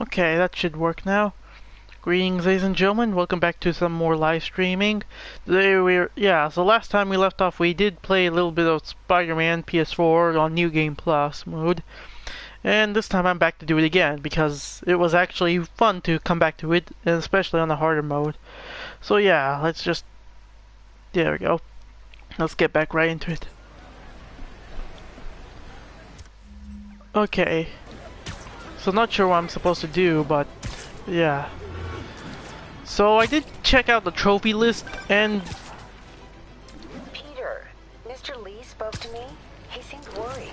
Okay, that should work now. Greetings, ladies and gentlemen. Welcome back to some more live streaming. Today so last time we left off, we did play a little bit of Spider-Man PS4 on New Game Plus mode. And this time I'm back to do it again, because it was actually fun to come back to it, and especially on the harder mode. So yeah, there we go. Let's get back right into it. Okay. So not sure what I'm supposed to do, but yeah. So I did check out the trophy list, and Peter, Mr. Lee spoke to me. He seemed worried.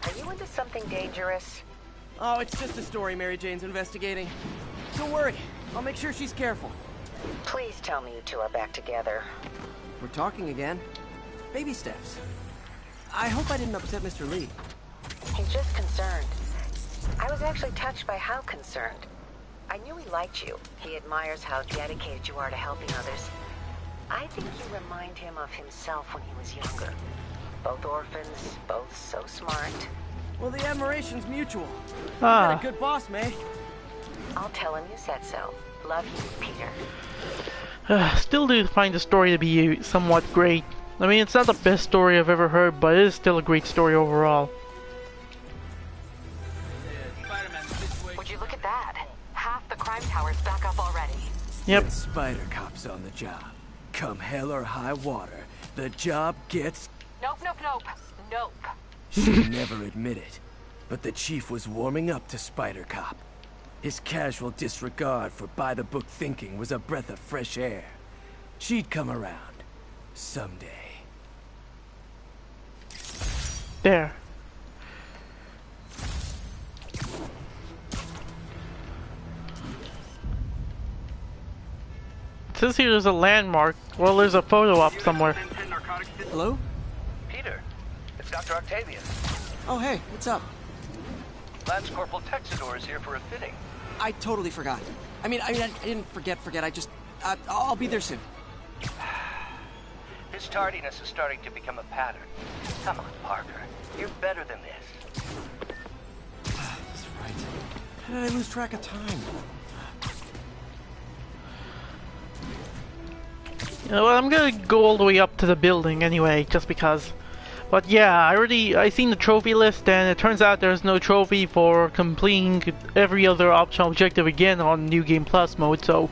Are you into something dangerous? Oh, it's just a story Mary Jane's investigating. Don't worry, I'll make sure she's careful. Please tell me you two are back together. We're talking again. Baby steps. I hope I didn't upset Mr. Lee. He's just concerned. I was actually touched by how concerned. I knew he liked you. He admires how dedicated you are to helping others. I think you remind him of himself when he was younger. Both orphans, both so smart. Well, the admiration's mutual. You Ah. got a good boss, May. I'll tell him you said so. Love you, Peter. Still do find the story to be somewhat great. I mean, it's not the best story I've ever heard, but it is still a great story overall. Would you look at that? Half the crime tower's back up already. Yep. When Spider Cop's on the job, come hell or high water, the job gets... Nope, nope, nope. Nope. She'd never admit it, but the chief was warming up to Spider Cop. His casual disregard for by-the-book thinking was a breath of fresh air. She'd come around. Someday. There. It says here there's a landmark. Well, there's a photo up somewhere. Hello? Peter, it's Dr. Octavius. Oh, hey, what's up? Lance Corporal Texador is here for a fitting. I totally forgot. I didn't forget. I'll be there soon. His tardiness is starting to become a pattern. Come on, Parker. You're better than this. That's right. How did I lose track of time? Well, I'm gonna go all the way up to the building anyway, just because. But yeah, I seen the trophy list, and it turns out there's no trophy for completing every other optional objective again on New Game Plus mode. So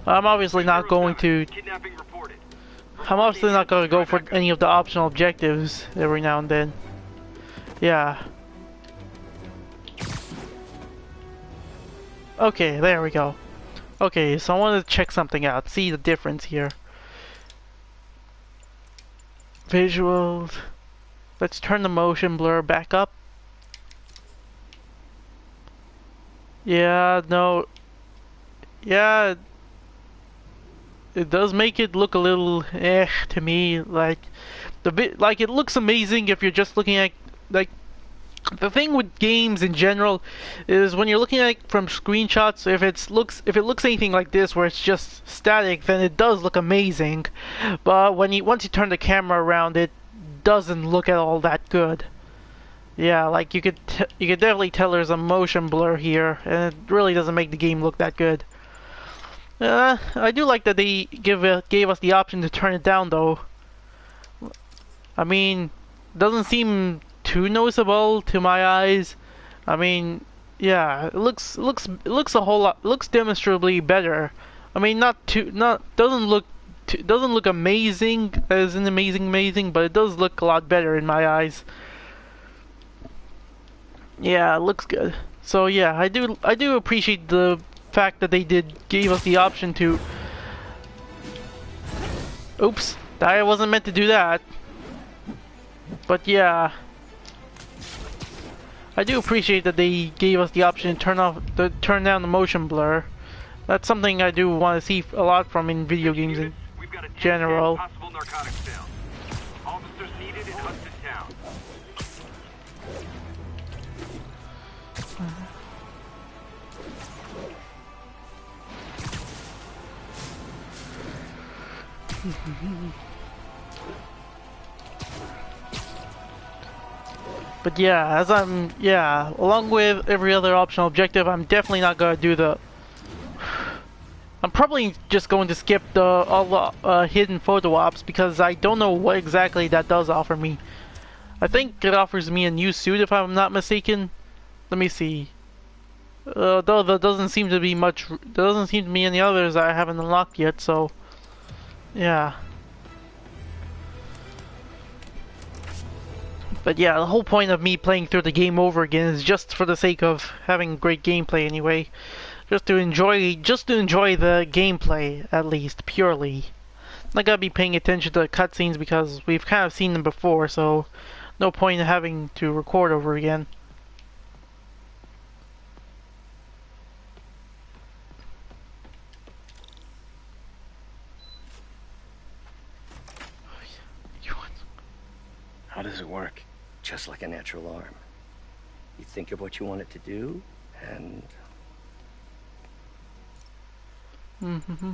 I'm obviously not going to. I'm obviously not going to go for any of the optional objectives every now and then. Yeah. Okay, there we go. Okay, so I want to check something out. See the difference here. Visuals. Let's turn the motion blur back up. Yeah, no. Yeah, it does make it look a little to me. Like it looks amazing if you're just looking at like. The thing with games in general is when you're looking at it from screenshots, if it looks anything like this where it's just static, then it does look amazing. But once you turn the camera around, it doesn't look at all that good. Yeah, like you could definitely tell there's a motion blur here, and it really doesn't make the game look that good. I do like that they gave us the option to turn it down though. I mean, doesn't seem too noticeable to my eyes. I mean, yeah, it looks a whole lot, looks demonstrably better. I mean, doesn't look amazing as in amazing, but it does look a lot better in my eyes. Yeah, it looks good. So yeah, I do appreciate the fact that they gave us the option to. Oops, I wasn't meant to do that. But yeah, I do appreciate that they gave us the option to turn down the motion blur. That's something I do want to see a lot from in video games in general. Possible narcotics sale. Officers needed in Hudson Town. But yeah, along with every other optional objective, I'm definitely not gonna do the. I'm probably just going to skip all the hidden photo ops because I don't know what exactly that does offer me. I think it offers me a new suit if I'm not mistaken. Let me see. Though there doesn't seem to be much. There doesn't seem to be any others that I haven't unlocked yet. So, yeah. But yeah, the whole point of me playing through the game over again is just for the sake of having great gameplay anyway. Just to enjoy the gameplay, at least, purely. Not gonna be paying attention to the cutscenes because we've kind of seen them before, so no point in having to record over again. How does it work? Just like a natural arm. You think of what you want it to do, and... Mm-hmm.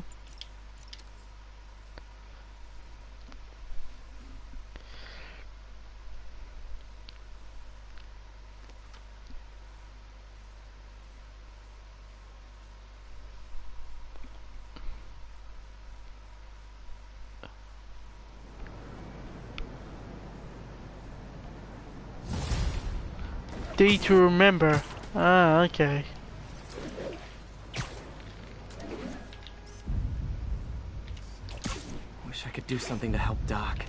Day to remember. Ah, okay. Wish I could do something to help Doc.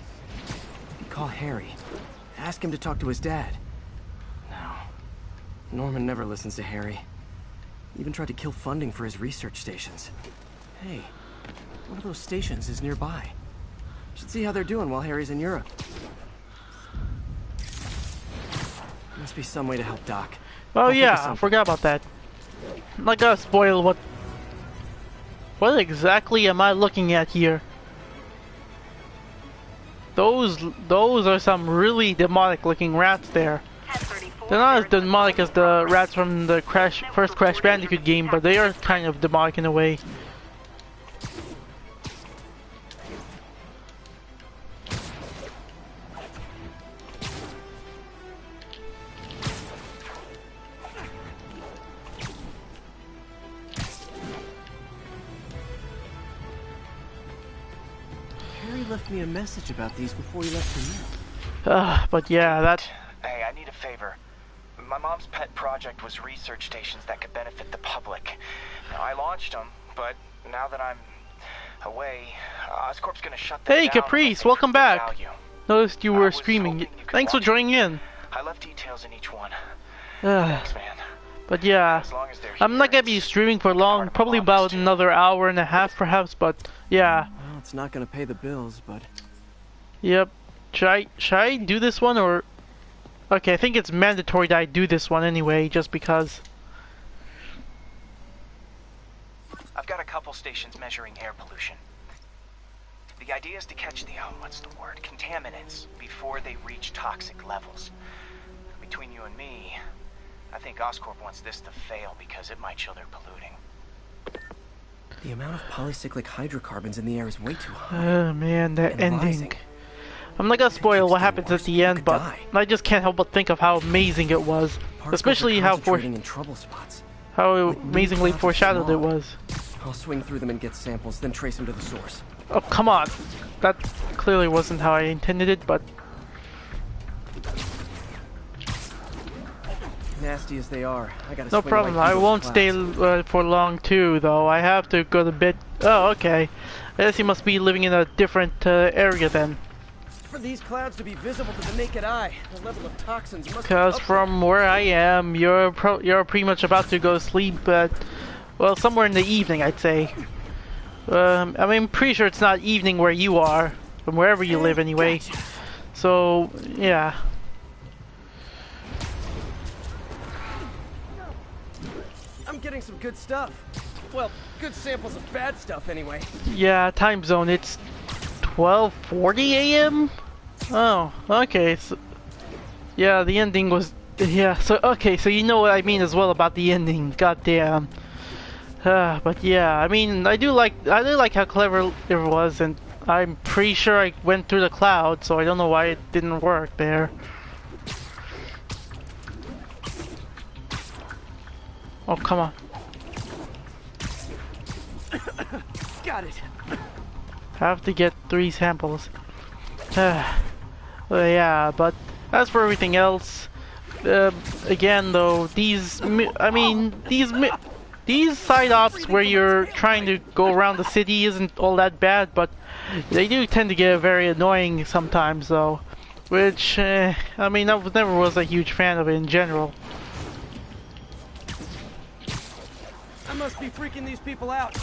Maybe call Harry. Ask him to talk to his dad. No. Norman never listens to Harry. Even tried to kill funding for his research stations. Hey, one of those stations is nearby. Should see how they're doing while Harry's in Europe. Must be some way to help Doc. Oh yeah, I forgot about that. I'm not gonna spoil what exactly am I looking at here? Those are some really demonic looking rats there. They're not as demonic as the rats from the first Crash Bandicoot game, but they are kind of demonic in a way. Left me a message about these before he left for you. But yeah, that... Hey, I need a favor. My mom's pet project was research stations that could benefit the public. Now, I launched them, but now that I'm away, Oscorp's gonna shut them down. Hey, Caprice, welcome back. Noticed you were streaming. Thanks for joining in. I left details in each one. Thanks, man. But yeah, I'm not gonna be streaming for long, probably about another hour and a half perhaps, but yeah. Well, it's not gonna pay the bills, but... Yep. Should I do this one or... Okay, I think it's mandatory that I do this one anyway, just because. I've got a couple stations measuring air pollution. The idea is to catch the, contaminants before they reach toxic levels. Between you and me, I think Oscorp wants this to fail because it might show they're polluting. The amount of polycyclic hydrocarbons in the air is way too high. Oh man, that ending. I'm not gonna spoil what happens at the end, but I just can't help but think of how amazing it was. Especially how amazingly foreshadowed it was. I'll swing through them and get samples, then trace them to the source. Oh, come on. That clearly wasn't how I intended it, but... Nasty as they are, I gotta no problem. I won't stay for long too, though. I have to go to bed. Oh, okay. I guess you must be living in a different area then. For these clouds to be visible to the naked eye, the level of toxins must... Because from where I am, you're pretty much about to go to sleep, but well, somewhere in the evening, I'd say. I mean, pretty sure it's not evening where you are, from wherever you live anyway. So, yeah. I'm getting some good stuff. Well, good samples of bad stuff anyway. Yeah, time zone, it's 12:40 a.m.? Oh, okay. So, yeah, the ending was... Yeah, so, okay, so you know what I mean as well about the ending. Goddamn. But yeah, I mean, I do like how clever it was, and I'm pretty sure I went through the cloud, so I don't know why it didn't work there. Oh, come on. Got it. Have to get 3 samples. Yeah, but as for everything else, again though, these side ops where you're trying to go around the city isn't all that bad, but they do tend to get very annoying sometimes though, which, I mean, I never was a huge fan of it in general. I must be freaking these people out.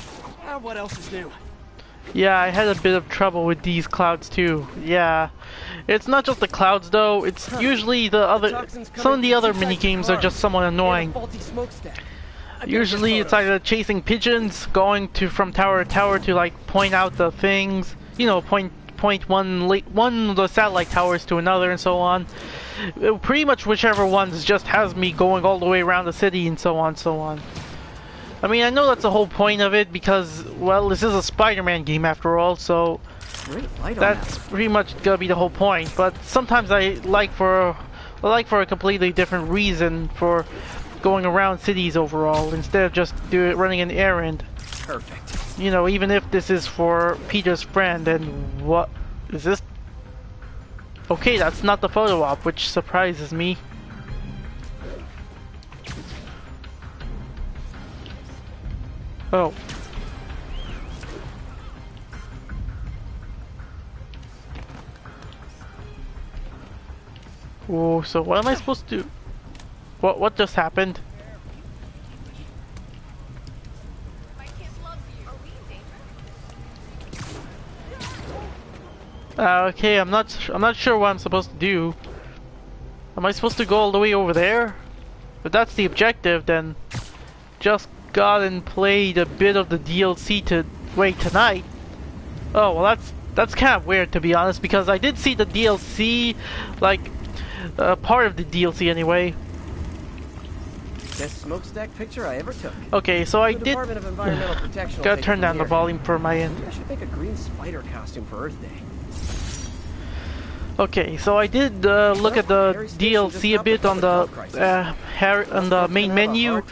What else is new? Yeah, I had a bit of trouble with these clouds too. Yeah. It's not just the clouds though, it's usually the other, some of the other mini games are just somewhat annoying. Usually it's either chasing pigeons, going to from tower to tower to like point out the things, you know, point one of the satellite towers to another and so on. Pretty much whichever ones just has me going all the way around the city and so on, so on. I mean, I know that's the whole point of it because, well, this is a Spider-Man game after all, so that's pretty much gonna be the whole point. But sometimes I like for a completely different reason for going around cities overall instead of just running an errand. Perfect. You know, even if this is for Peter's friend, and what is this? Okay, that's not the photo op, which surprises me. Oh. Oh, so what am I supposed to do? What just happened? Okay, I'm not sure what I'm supposed to do. Am I supposed to go all the way over there? If that's the objective, then just got and played a bit of the DLC tonight. Oh well, that's kind of weird to be honest, because I did see the DLC, like part of the DLC anyway. Best smokestack picture I ever took. Okay, so I did. Department of Environmental Protection. Gotta turn down the volume for my end. I should make a green spider costume for Earth Day. Okay, so I did look at the DLC a bit on the main menu,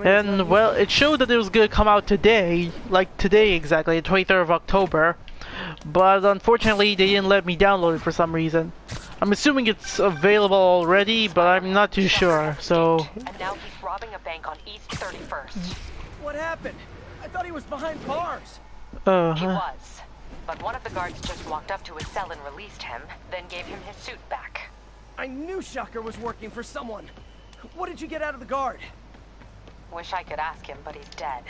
and well, it showed that it was gonna come out today, like today exactly, the 23rd of October. But unfortunately, they didn't let me download it for some reason. I'm assuming it's available already, but I'm not too sure. So. And now he's robbing a bank on East 31st. What happened? I thought he was behind bars. He was. But one of the guards just walked up to his cell and released him, then gave him his suit back. I knew Shocker was working for someone. What did you get out of the guard? Wish I could ask him, but he's dead.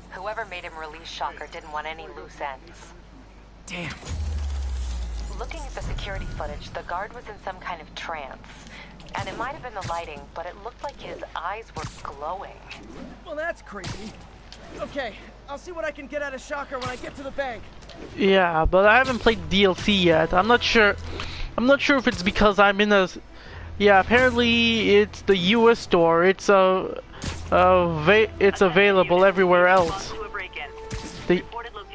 Whoever made him release Shocker didn't want any loose ends. Damn. Looking at the security footage, the guard was in some kind of trance. And it might have been the lighting, but it looked like his eyes were glowing. Well, that's creepy. Okay, I'll see what I can get out of Shocker when I get to the bank. Yeah, but I haven't played DLC yet. I'm not sure if it's because I'm in a. Yeah, apparently it's the US store. It's it's available everywhere else.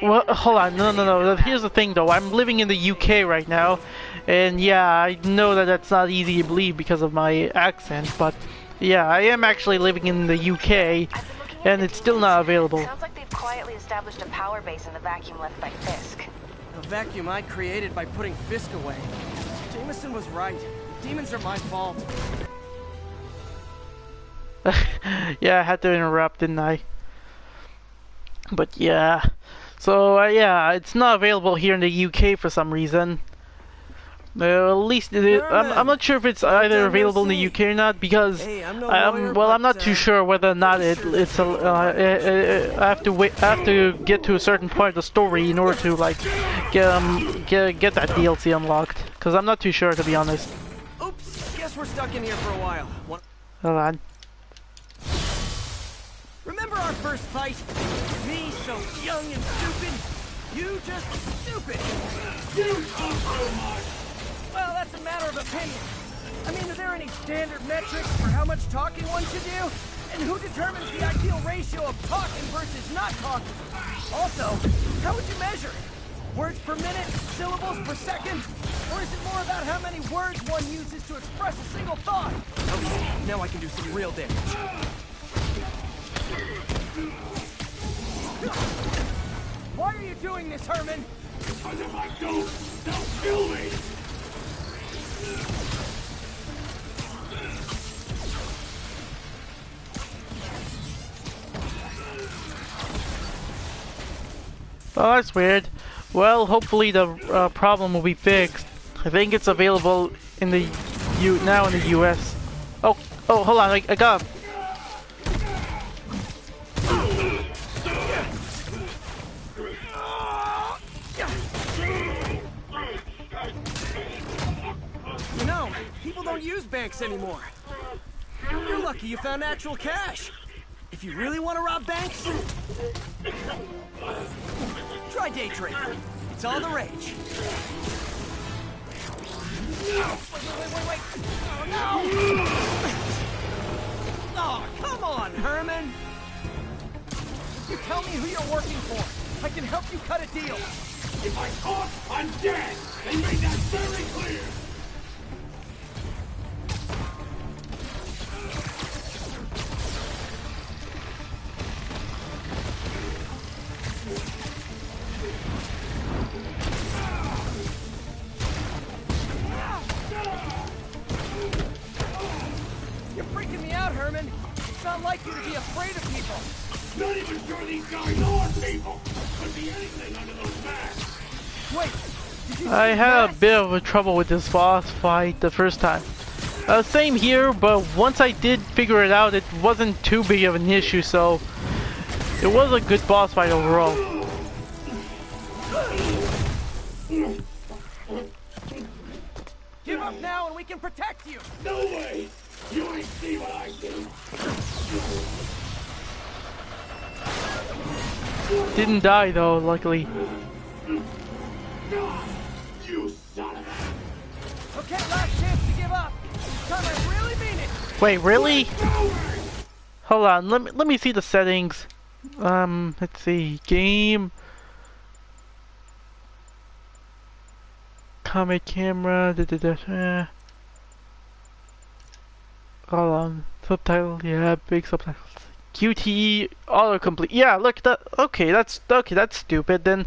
Well, hold on, no. Here's the thing though. I'm living in the UK right now, and yeah, I know that that's not easy to believe because of my accent, but yeah, I am actually living in the UK, and it's still not available. Sounds like they've quietly established a power base in the vacuum left by Fisk. A vacuum I created by putting Fisk away. Jameson was right. Demons are my fault. Yeah, I had to interrupt, didn't I? But yeah. So yeah, it's not available here in the UK for some reason. At least I'm not sure if it's either available in the UK or not, because I'm not too sure whether or not it's I have to get to a certain part of the story in order to like get that DLC unlocked, because I'm not too sure, to be honest. Oops, guess we're stuck in here for a while. Hold on. Remember our first fight? Me so young and stupid, you just stupid. Well, that's a matter of opinion. I mean, are there any standard metrics for how much talking one should do? And who determines the ideal ratio of talking versus not talking? Also, how would you measure it? Words per minute? Syllables per second? Or is it more about how many words one uses to express a single thought? Okay, now I can do some real damage. doing this, Herman? Because if I don't, they'll kill me! Oh, that's weird. Well, hopefully the problem will be fixed. I think it's available in the now in the U.S. Oh, hold on, I got him. You know, people don't use banks anymore. You're lucky you found actual cash. If you really want to rob banks, try day trading. It's all the rage. Wait. Oh, no! Oh, come on, Herman! You tell me who you're working for. I can help you cut a deal. If I talk, I'm dead! They made that very clear! You're freaking me out, Herman. It's not like you to be afraid of people. Not even sure these guys are people! Could be anything under those masks! Wait, did you I see had a masks? bit of a trouble with this boss fight the first time. Same here, but once I did figure it out, it wasn't too big of an issue, so it was a good boss fight overall. Give up now and we can protect you. No way! You ain't see what I see! Didn't die though, luckily. You son of a... Okay, last chance to give up. This time I really mean it. Wait, really? Hold on, let me see the settings. Let's see, game, comic camera. Hold on, subtitle. Yeah, big subtitles. QTE autocomplete. Yeah, look that. Okay, that's stupid. Then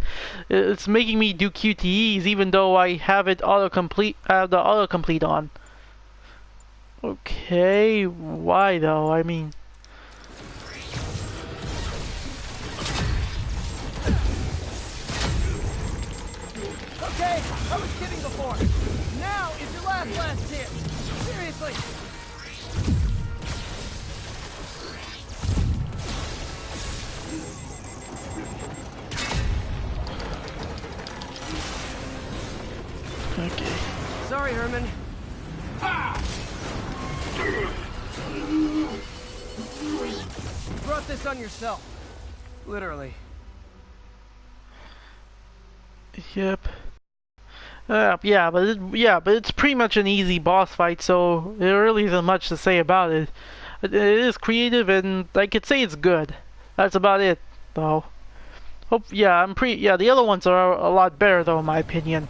it's making me do QTEs even though I have it autocomplete. The autocomplete on. Okay, why though? I mean. Okay, I was kidding before. Now is your last chance. Seriously. Okay. Sorry, Herman. You brought this on yourself. Literally. Yep. Yeah, but it's pretty much an easy boss fight, so there really isn't much to say about it. It is creative, and I could say it's good. That's about it, though. Yeah, the other ones are a lot better, though, in my opinion.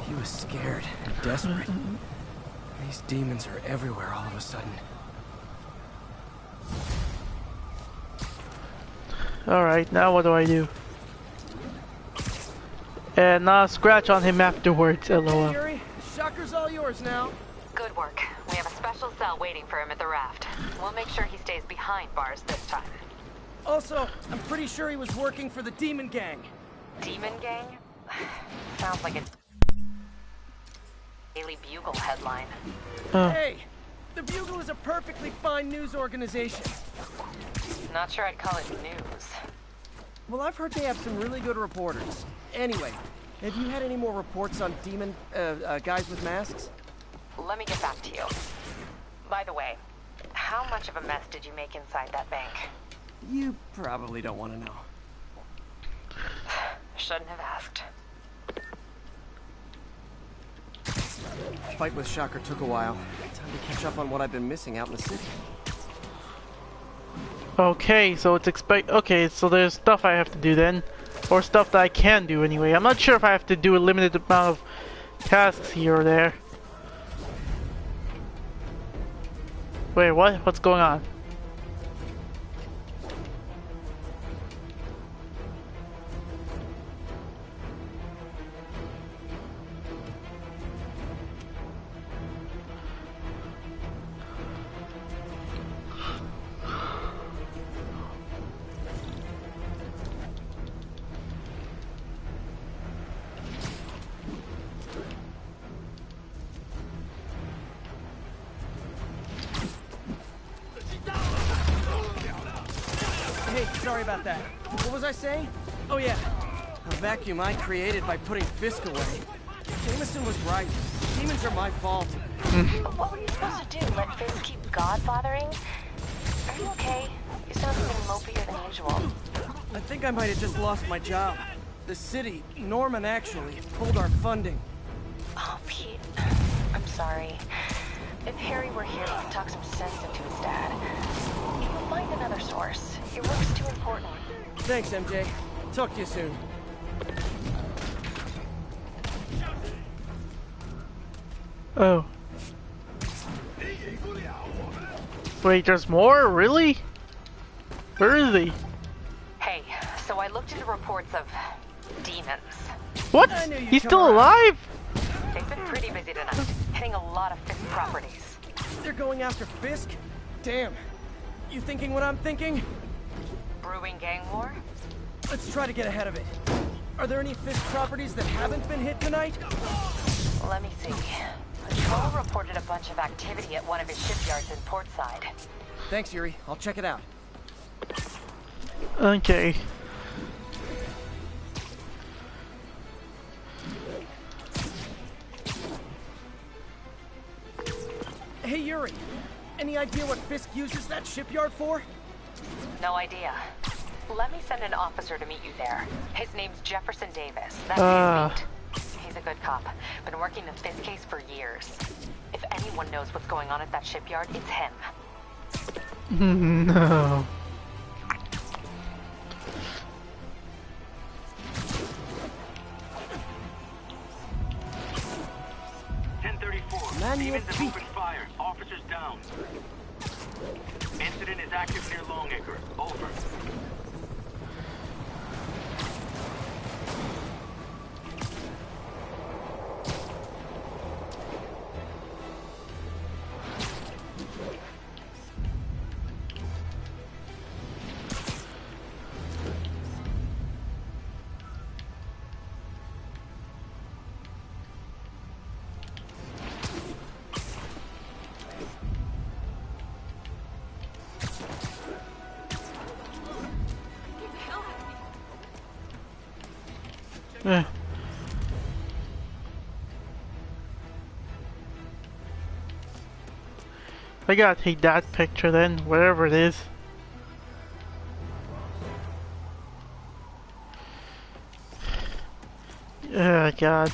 He was scared and desperate. These demons are everywhere all of a sudden. Alright, now what do I do? And scratch on him afterwards, lol. Yuri, Shocker's all yours now. Good work. We have a special cell waiting for him at the raft. We'll make sure he stays behind bars this time. Also, I'm pretty sure he was working for the Demon Gang. Demon Gang? Sounds like a Daily Bugle headline. Hey, the Bugle is a perfectly fine news organization. Not sure I'd call it news. Well, I've heard they have some really good reporters. Anyway, have you had any more reports on demon, guys with masks? Let me get back to you. By the way, how much of a mess did you make inside that bank? You probably don't want to know. Shouldn't have asked. Fight with Shocker took a while. Time to catch up on what I've been missing out in the city. Okay, so so there's stuff I have to do then. Or stuff that I can do anyway. I'm not sure if I have to do a limited amount of tasks here or there. Wait, what? What's going on? sorry about that. What was I saying? Oh yeah, a vacuum I created by putting Fisk away. Jameson was right. Demons are my fault. But what were you supposed to do? Let Fisk keep godfathering? Are you okay? You sound a little mopier than usual. I think I might have just lost my job. The city, Norman actually, pulled our funding. Oh, Pete. I'm sorry. If Harry were here, he could talk some sense into his dad. He will find another source. Your work's too important. Thanks, MJ. Talk to you soon. Oh. Wait, there's more? Really? Where is he? Hey, so I looked into reports of demons. What? He's still alive? They've been pretty busy tonight, hitting a lot of Fisk properties. They're going after Fisk? Damn. You thinking what I'm thinking? Brewing gang war? Let's try to get ahead of it. Are there any Fisk properties that haven't been hit tonight? Let me see. Patrol reported a bunch of activity at one of his shipyards in Portside. Thanks, Yuri. I'll check it out. Okay. Hey, Yuri. Any idea what Fisk uses that shipyard for? No idea. Let me send an officer to meet you there. His name's Jefferson Davis. That's his beat. He's a good cop. Been working the Fisk case for years. If anyone knows what's going on at that shipyard, it's him. No. Demons have opened fire. Officers down. Incident is active near Longacre. Over. Eh. I gotta take that picture then, whatever it is. Oh god.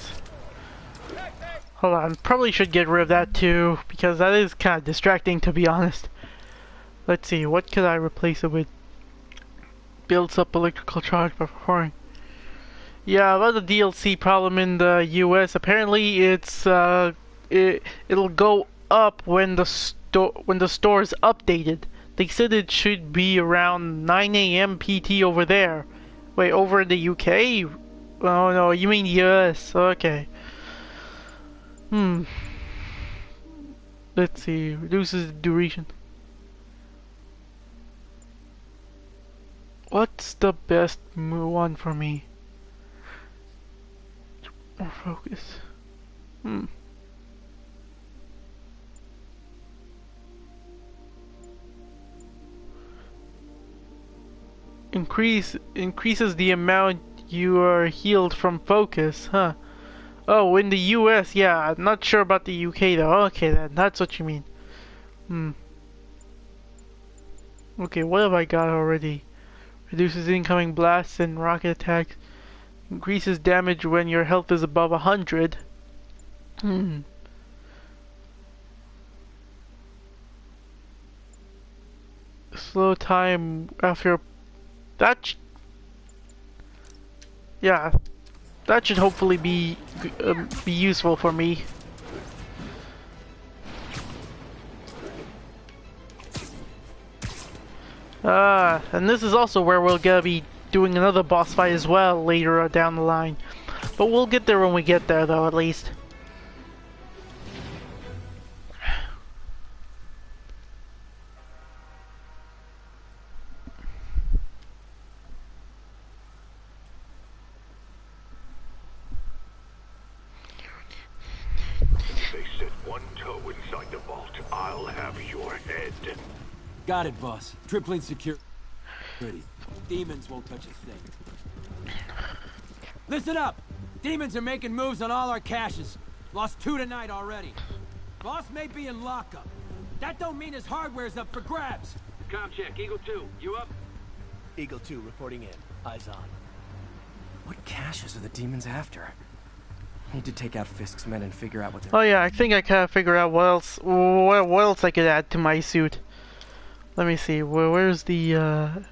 Hold on, probably should get rid of that too, because that is kind of distracting to be honest. Let's see, what could I replace it with? Builds up electrical charge by performing. Yeah, about the DLC problem in the US, apparently it's it'll go up when the store is updated. They said it should be around 9 AM PT over there. Wait, over in the UK? Oh no, you mean US? Okay. Let's see, reduces the duration. What's the best one for me? More focus. Increases the amount you are healed from focus, huh? Oh, in the US, yeah. I'm not sure about the UK though. Okay, then that's what you mean. Okay, what have I got already? Reduces incoming blasts and rocket attacks. Increases damage when your health is above 100. Slow time after that. Yeah, that should hopefully be useful for me. And this is also where we're gonna be doing another boss fight as well later down the line. But we'll get there when we get there though, at least. They set one toe inside the vault. I'll have your head. Got it, boss. Tripling secure. Ready. Demons won't touch a thing. Listen up! Demons are making moves on all our caches. Lost 2 tonight already. Boss may be in lockup. That don't mean his hardware's up for grabs. Com check, Eagle 2, you up? Eagle 2 reporting in. Eyes on. What caches are the demons after? Need to take out Fisk's men and figure out what they're... Oh yeah, I think I can figure out what else I could add to my suit. Let me see. Where's the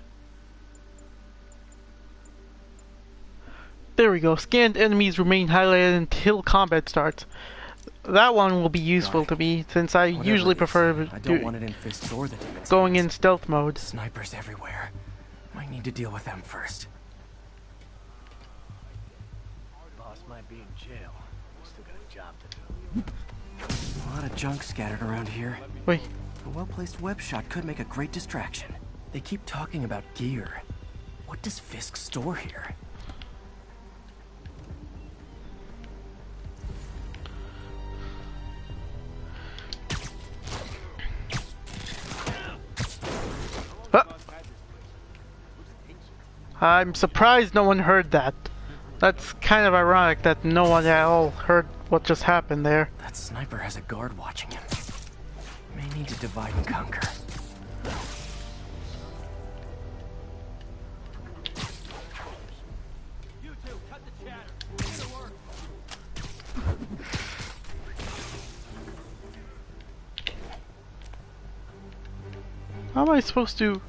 There we go. Scanned enemies remain highlighted until combat starts. That one will be useful to me since I Whatever usually it is, prefer I don't want it in Fisk's or the demons' going hands. in stealth mode. Snipers everywhere. Might need to deal with them first. Boss might be in jail. Still got a job to do. A lot of junk scattered around here. Wait. A well-placed web shot could make a great distraction. They keep talking about gear. What does Fisk store here? I'm surprised no one heard that. That's kind of ironic that no one at all heard what just happened there. That sniper has a guard watching him. May need to divide and conquer. You two, cut the chatter. Get to work. How am I supposed to...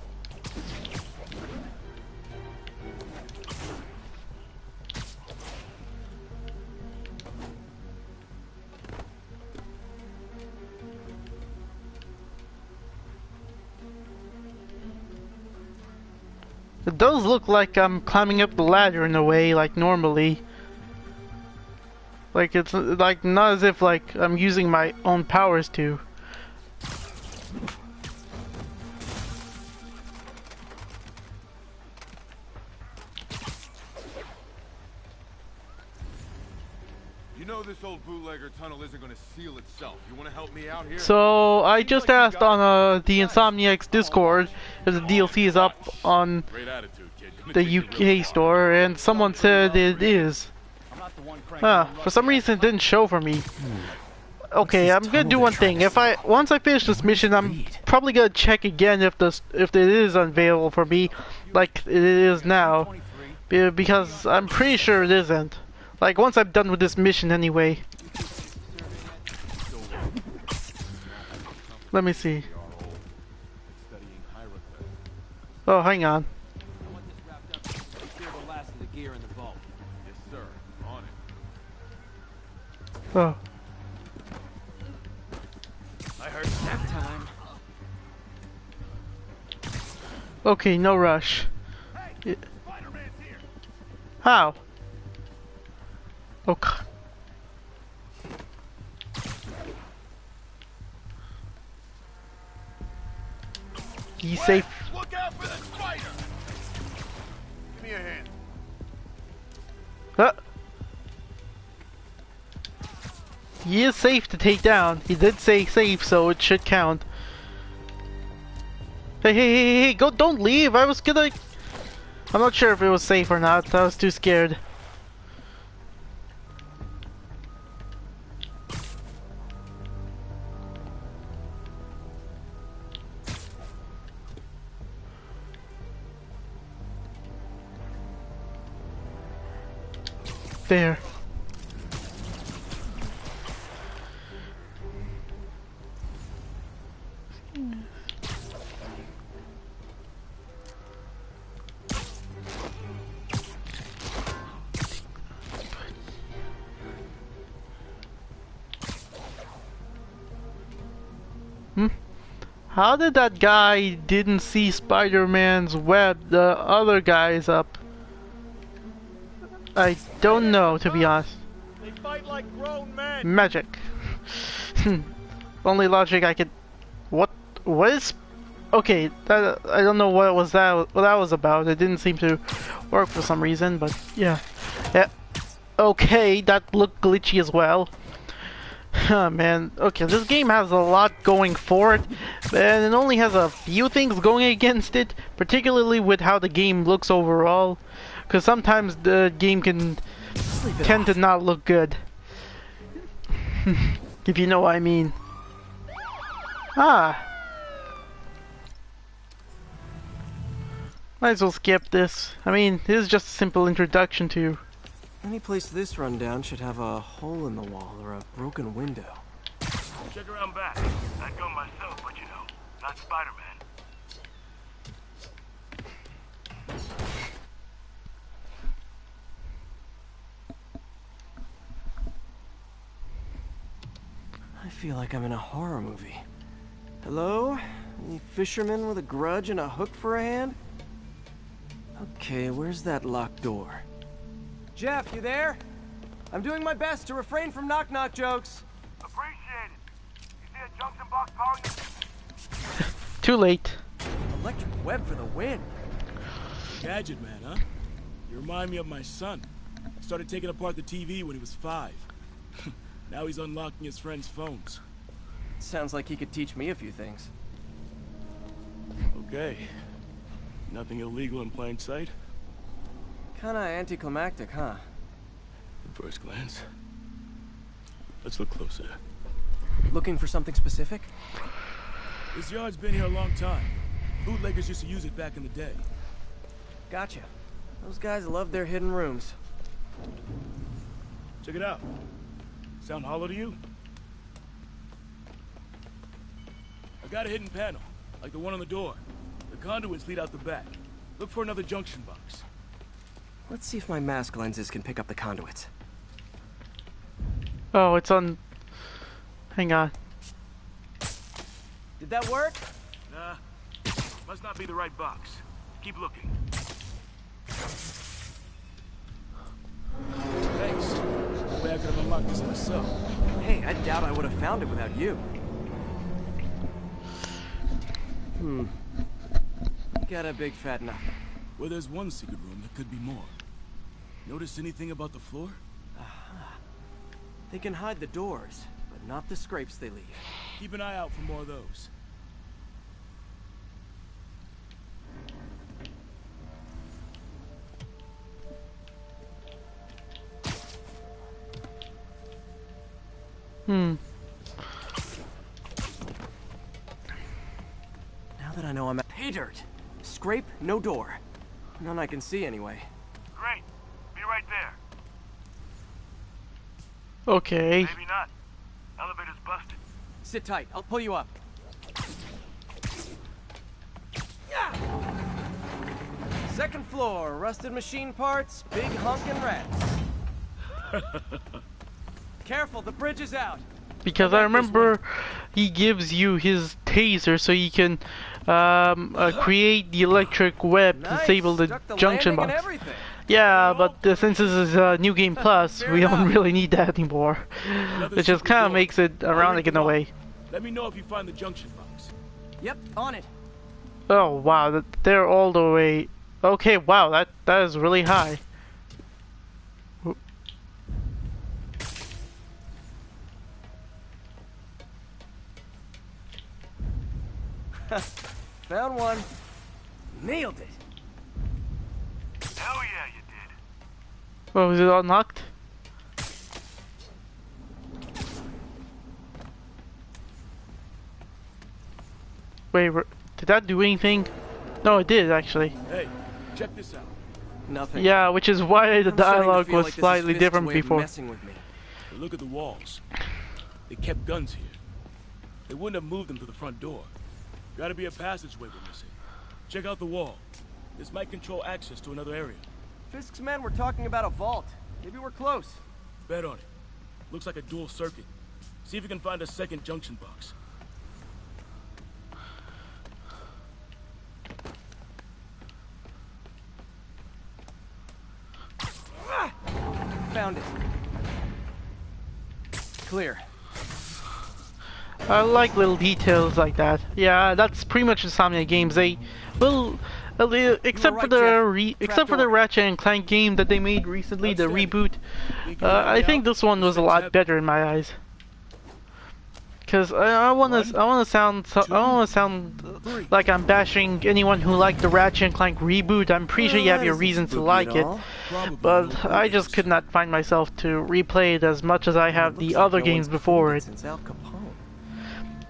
It does look like I'm climbing up the ladder in a way, like normally. Like it's like not as if like I'm using my own powers to. You know this old bootlegger tunnel isn't going to seal itself. You want to help me out here? So I just asked on the Insomniac's Discord if the DLC is up on Great attitude, kid. Gonna the take you real UK far. store, and someone said it is. For some reason it didn't show for me. Okay, I'm gonna do one thing. Once I finish this mission, I'm probably gonna check again if it is available for me, like it is now, because I'm pretty sure it isn't. Like once I'm done with this mission, anyway. Let me see. Oh, hang on. I want this wrapped up. Secure the last of the gear in the vault. Yes, sir. On it. Oh. I heard nap time. Okay, no rush. Hey, Spider-Man's here. How? Okay. He's safe. Look out for the spider. Give me a hand. He is safe to take down. He did say safe, so it should count. Hey, go! Don't leave. I was gonna. I'm not sure if it was safe or not. I was too scared. There. How did that guy didn't see Spider-Man's web? The other guy's up. I don't know, to be honest. They fight like grown men. Magic. Only logic I could. What is? Okay, that I don't know what that was about. It didn't seem to work for some reason, but yeah. Okay, that looked glitchy as well. Huh, man. Okay, this game has a lot going for it, and it only has a few things going against it, particularly with how the game looks overall. Because sometimes the game can tend to not look good. If you know what I mean. Ah. Might as well skip this. I mean, this is just a simple introduction to... Any place this rundown should have a hole in the wall or a broken window. Check around back. I'd go myself, but you know, not Spider-Man. I feel like I'm in a horror movie. Hello? Any fisherman with a grudge and a hook for a hand? Okay, where's that locked door? Jeff, you there? I'm doing my best to refrain from knock-knock jokes. Appreciate it. You see a junction box powering you? Too late. Electric web for the win. Gadget man, huh? You remind me of my son. Started taking apart the TV when he was 5. Now he's unlocking his friends' phones. Sounds like he could teach me a few things. Okay. Nothing illegal in plain sight? Kinda anticlimactic, huh? At first glance. Let's look closer. Looking for something specific? This yard's been here a long time. Bootleggers used to use it back in the day. Gotcha. Those guys love their hidden rooms. Check it out. Sound hollow to you? I got a hidden panel, like the one on the door. The conduits lead out the back. Look for another junction box. Let's see if my mask lenses can pick up the conduits. Oh, it's on... Hang on. Did that work? Nah. Must not be the right box. Keep looking. Thanks. No way I could have unlocked this myself. Hey, I doubt I would have found it without you. Got a big fat nothing. Well, there's one secret room that could be more. Notice anything about the floor? They can hide the doors, but not the scrapes they leave. Keep an eye out for more of those. Now that I know I'm at pay dirt. Scrape, no door. None I can see anyway. Great. Be right there. Okay. Maybe not. Elevator's busted. Sit tight, I'll pull you up. Second floor, rusted machine parts, big honkin' rats. Careful, the bridge is out. Because I remember he gives you his taser so you can create the electric web to disable the junction box. Yeah, but since this is New Game Plus, we don't really need that anymore. It just kind of makes it ironic in a way. Let me know if you find the junction box. Yep, on it. Oh wow, they're all the way. Okay, wow, that is really high. Found one. Nailed it. Hell yeah, you did. Oh, is it unlocked? Wait, did that do anything? No, it did actually. Hey, check this out. Nothing. Yeah, which is why the dialogue was like slightly different before. With me. But look at the walls. They kept guns here. They wouldn't have moved them to the front door. Gotta be a passageway we're missing. Check out the wall. This might control access to another area. Fisk's men were talking about a vault. Maybe we're close. Bet on it. Looks like a dual circuit. See if you can find a second junction box. Found it. Clear. I like little details like that. Yeah, that's pretty much Insomnia games. They will, except for the Ratchet and Clank game that they made recently, the reboot. I think this one was a lot better in my eyes. Cause I wanna sound like I'm bashing anyone who liked the Ratchet and Clank reboot. I'm pretty sure you have your reasons to like it, but I just could not find myself to replay it as much as I have the other games before it.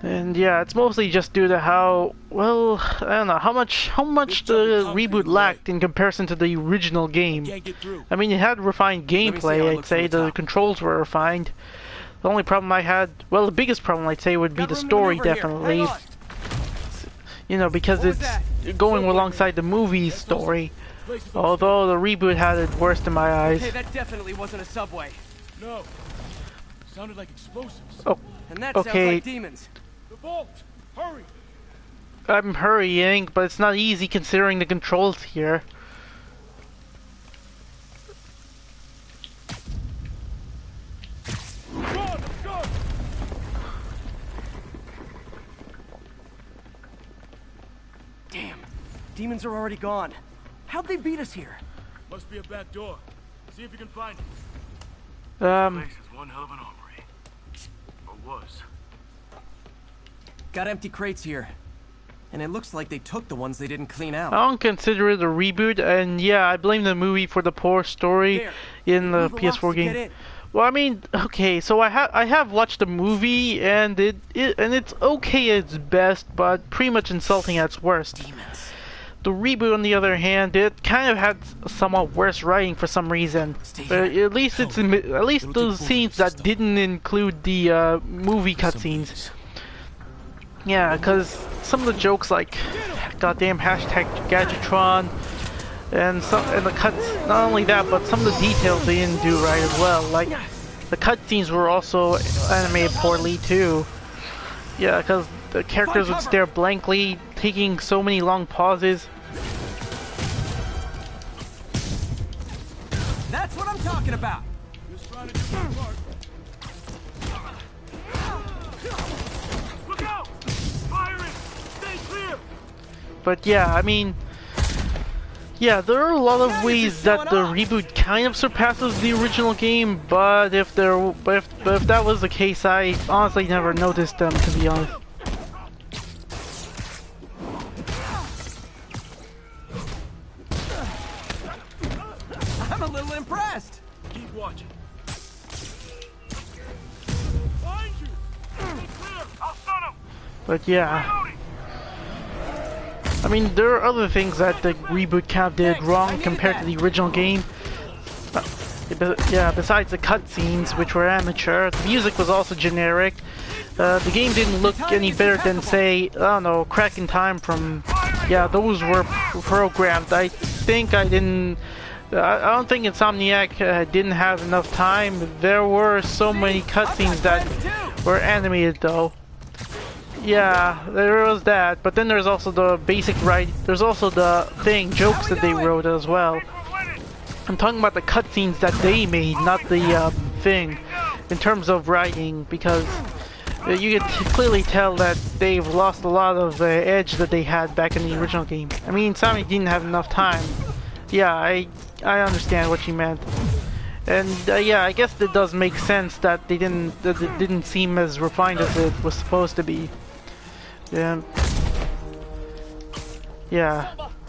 And yeah, it's mostly just due to how, well, I don't know, how much the reboot lacked in comparison to the original game. I mean, it had refined gameplay, I'd say, the controls were refined. The only problem I had, well, the biggest problem I'd say would be the story, definitely. You know, because it's going alongside the movie's story. Although the reboot had it worse in my eyes. Hey, that definitely wasn't a subway. No. Sounded like explosives. Oh, and that sounds like demons. The vault! Hurry! I'm hurrying, but it's not easy considering the controls here. Damn, demons are already gone. How'd they beat us here? Must be a back door. See if you can find it. This place is one hell of an armory. Or was. Got empty crates here. And it looks like they took the ones they didn't clean out. I don't consider it a reboot, and yeah, I blame the movie for the poor story in the PS4 game. Well, I mean, okay, so I have watched the movie, and it's okay at its best, but pretty much insulting at its worst. Demons. The reboot, on the other hand, it kind of had somewhat worse writing for some reason. At least those scenes that didn't include the movie cutscenes. Yeah, because some of the jokes, like goddamn hashtag Gadgetron, and the cuts. Not only that, but some of the details they didn't do right as well. Like the cutscenes were also animated poorly too. Yeah, because the characters would stare blankly, taking so many long pauses. That's what I'm talking about. Just trying to do my part. Look out! Firing! Stay clear! But yeah, I mean, yeah, there are a lot of ways that the reboot kind of surpasses the original game, but if that was the case, I honestly never noticed them, to be honest. I'm a little impressed. Keep watching. Find you! Stay clear! I'll stun him! But yeah. I mean, there are other things that the reboot kind of did wrong compared to the original game. Yeah, besides the cutscenes, which were amateur, the music was also generic. The game didn't look any better than, say, I don't know, Crack in Time from... Yeah, those were programmed. I don't think Insomniac didn't have enough time. There were so many cutscenes that were animated, though. Yeah, there was that, but then there's also the basic there's also the jokes that they wrote as well. I'm talking about the cutscenes that they made, not the thing, in terms of writing, because you can clearly tell that they've lost a lot of the edge that they had back in the original game. I mean, Insomniac didn't have enough time. Yeah, I understand what you meant. And yeah, I guess it does make sense that it didn't seem as refined as it was supposed to be. Yeah.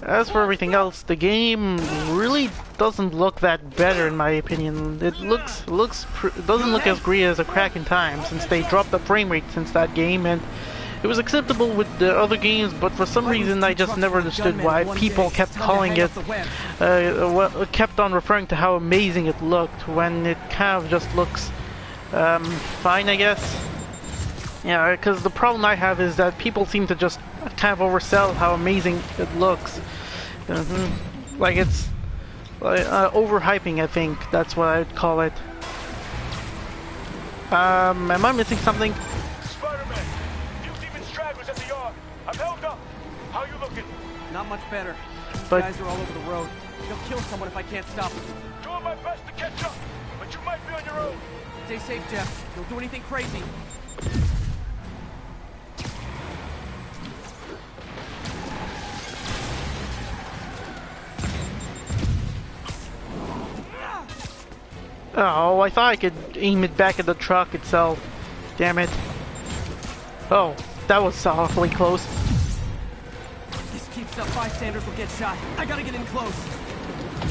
As for everything else, the game really doesn't look that better in my opinion. It doesn't look as great as a Crack in Time, since they dropped the frame rate since that game, and it was acceptable with the other games, but for some reason I just never understood why people kept calling it, kept on referring to how amazing it looked, when it kind of just looks fine, I guess. Yeah, because the problem I have is that people seem to just kind of oversell how amazing it looks. Like it's overhyping, I think. That's what I'd call it. Am I missing something? Spider-Man! Few demon stragglers at the yard. I'm held up. How you looking? Not much better. These But guys are all over the road. They'll kill someone if I can't stop them. Doing my best to catch up, but you might be on your own. Stay safe, Jeff. Don't do anything crazy. Oh, I thought I could aim it back at the truck itself. Damn it. Oh, that was awfully close. This keeps up, bystanders will get shot. I gotta get in close.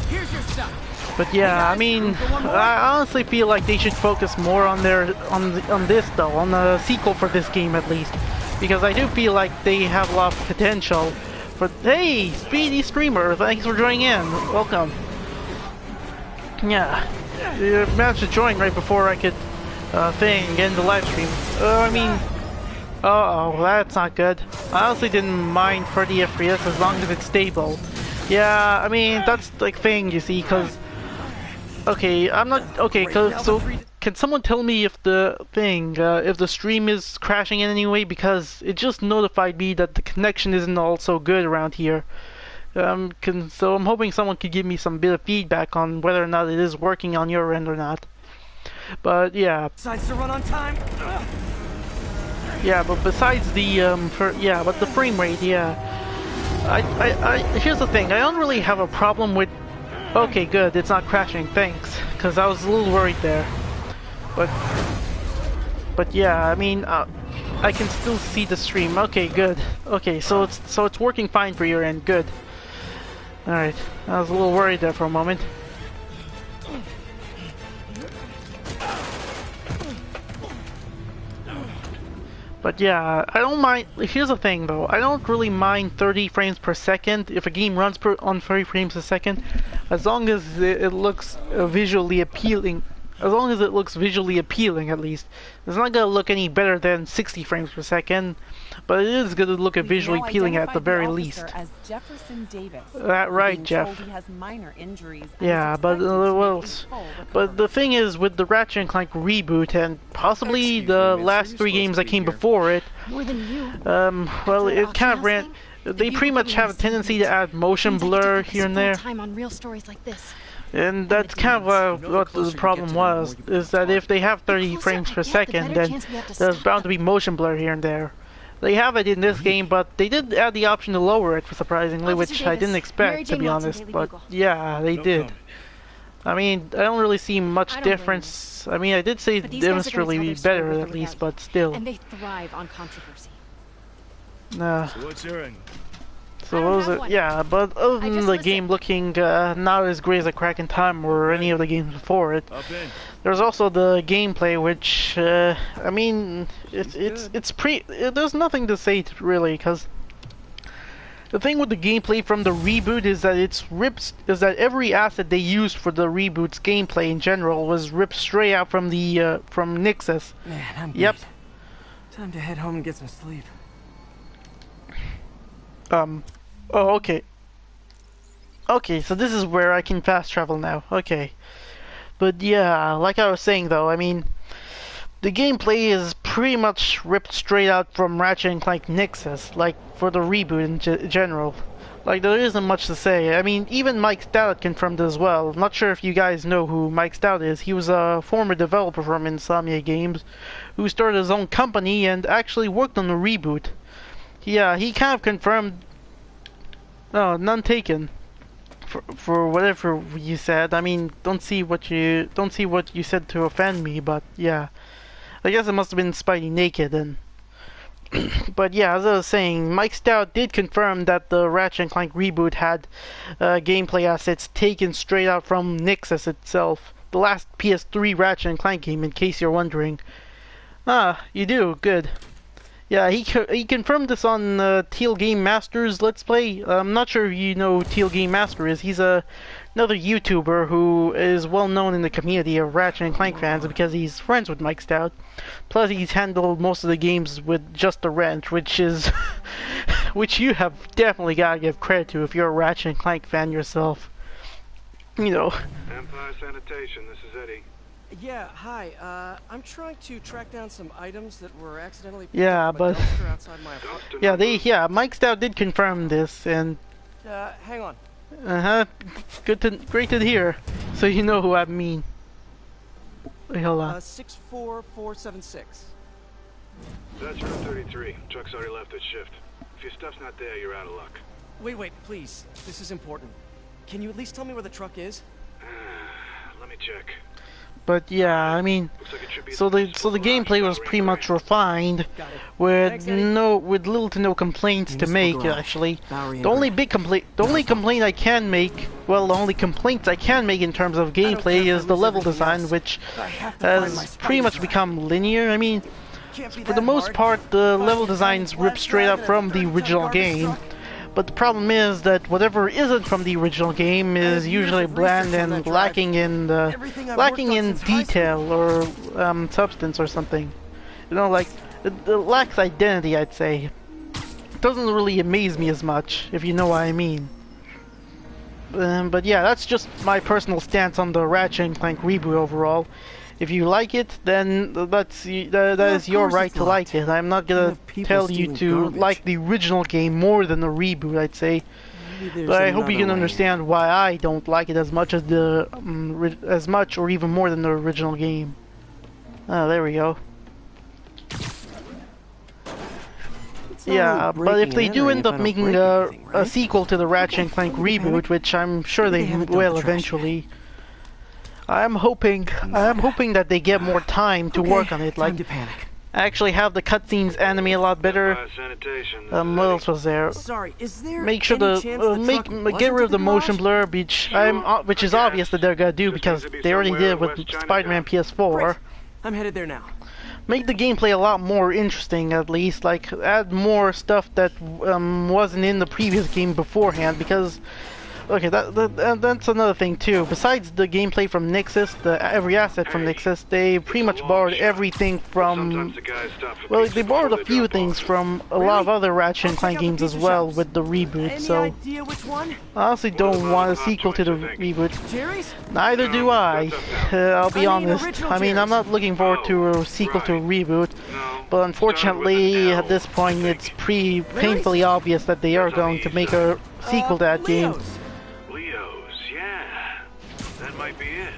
Here's your stuff. But yeah, I mean, I honestly feel like they should focus more on on this though, on the sequel for this game at least, because I do feel like they have a lot of potential. For hey, Speedy Streamer, thanks for joining in. Welcome. Yeah, you managed to join right before I could get in the live stream. I mean, uh-oh, that's not good. I honestly didn't mind 30 FPS as long as it's stable. Yeah, I mean, that's like thing, you see, because... Okay, I'm not... Okay, so can someone tell me if the if the stream is crashing in any way? Because it just notified me that the connection isn't all so good around here. So I'm hoping someone could give me some bit of feedback on whether or not it is working on your end or not. But yeah. Decides to run on time. Yeah, but besides the but the frame rate, yeah. Here's the thing. I don't really have a problem with. Okay, good. It's not crashing. Thanks, because I was a little worried there. But yeah, I mean, I can still see the stream. Okay, good. Okay, so it's working fine for your end. Good. All right. I was a little worried there for a moment. But yeah, I don't mind. Here's the thing though, I don't really mind 30 frames per second if a game runs on 30 frames a second, as long as it looks visually appealing. As long as it looks visually appealing, at least. It's not gonna look any better than 60 frames per second, but it is gonna look visually appealing at the very least. As Jefferson Davis. Right, Jeff. He has minor injuries. Yeah, but but the thing is, with the Ratchet and Clank reboot and possibly the last 3 games that came before it, well, it kind of ran. They pretty much have a tendency to add motion blur here and there. And that's kind of what the problem was, is that if they have 30 frames per second, then there's bound to be motion blur here and there. They have it in this game, but they did add the option to lower it, surprisingly, which I didn't expect, to be honest. But yeah, they did. I mean, I don't really see much difference. I mean, I did say demonstrably better, at least, but still. And they thrive on controversy. Nah. So what's your end? So what was it? Yeah, but other than the game looking not as great as a Crack in Time or any of the games before it, there's also the gameplay, which I mean, there's nothing to say really, because the thing with the gameplay from the reboot is that every asset they used for the reboot's gameplay in general was ripped straight out from the from Nixus. Man, I'm beat. Yep. Time to head home and get some sleep. Oh, okay. Okay, so this is where I can fast travel now. Okay. But yeah, like I was saying though, I mean, the gameplay is pretty much ripped straight out from Ratchet and Clank Nixus, like, for the reboot in general. Like, there isn't much to say. I mean, even Mike Stout confirmed as well. I'm not sure if you guys know who Mike Stout is. He was a former developer from Insomnia Games, who started his own company and actually worked on the reboot. Yeah, he kind of confirmed. Oh, none taken. For whatever you said. I mean, don't see what you said to offend me, but yeah, I guess it must have been Spidey naked and. But yeah, as I was saying, Mike Stout did confirm that the Ratchet and Clank reboot had gameplay assets taken straight out from Nixus itself, the last PS3 Ratchet and Clank game. In case you're wondering. Ah, you do good. Yeah, he confirmed this on Teal Game Master's Let's Play. I'm not sure if you know who Teal Game Master is. He's another YouTuber who is well known in the community of Ratchet and Clank fans because he's friends with Mike Stout. Plus, he's handled most of the games with just the wrench, which is which you have definitely got to give credit to if you're a Ratchet and Clank fan yourself. You know. Empire Sanitation, this is Eddie. Yeah, hi. I'm trying to track down some items that were accidentally outside my Mike Stout did confirm this, and hang on. Great to hear. So you know who I mean. Wait, hold on. 64476. That's room 33. Truck's already left its shift. If your stuff's not there, you're out of luck. Wait, please. This is important. Can you at least tell me where the truck is? Let me check. But yeah, I mean, so the gameplay was pretty much refined, with little to no complaints to make. Actually, the only complaint I can make, well, the only complaints I can make in terms of gameplay is the level design, which has pretty much become linear. I mean, for the most part, the level designs rip straight up from the original game. But the problem is that whatever isn't from the original game is usually bland and lacking in detail or substance or something. You know, like it lacks identity, I'd say. It doesn't really amaze me as much, if you know what I mean. But yeah, that's just my personal stance on the Ratchet & Clank reboot overall. If you like it, then that is your right to like it. I'm not gonna tell you to like the original game more than the reboot, I'd say. But I hope you can understand why I don't like it as much as or even more than the original game. Oh, there we go. Yeah, but if they do end up making a sequel to the Ratchet & Clank reboot, which I'm sure they will eventually, I'm hoping that they get more time to work on it. Like, actually have the cutscenes animate a lot better. What else was there? Sorry, is there make sure to get rid of the motion blur, which is obvious that they're gonna do because they already did it with Spider-Man PS4. I'm headed there now. Make the gameplay a lot more interesting, at least. Like, add more stuff that wasn't in the previous game beforehand, because. Okay, that's another thing too. Besides the gameplay from Nexus, every asset from Nexus, they pretty much borrowed everything from. Well, they borrowed a few things from a lot of other Ratchet & Clank games as well with the reboot. So I honestly don't want a sequel to the reboot. Neither do I. I'll be honest. I mean, I'm not looking forward to a sequel to a reboot, but unfortunately, at this point, it's pretty painfully obvious that they are going to make a sequel to that game. Might be it.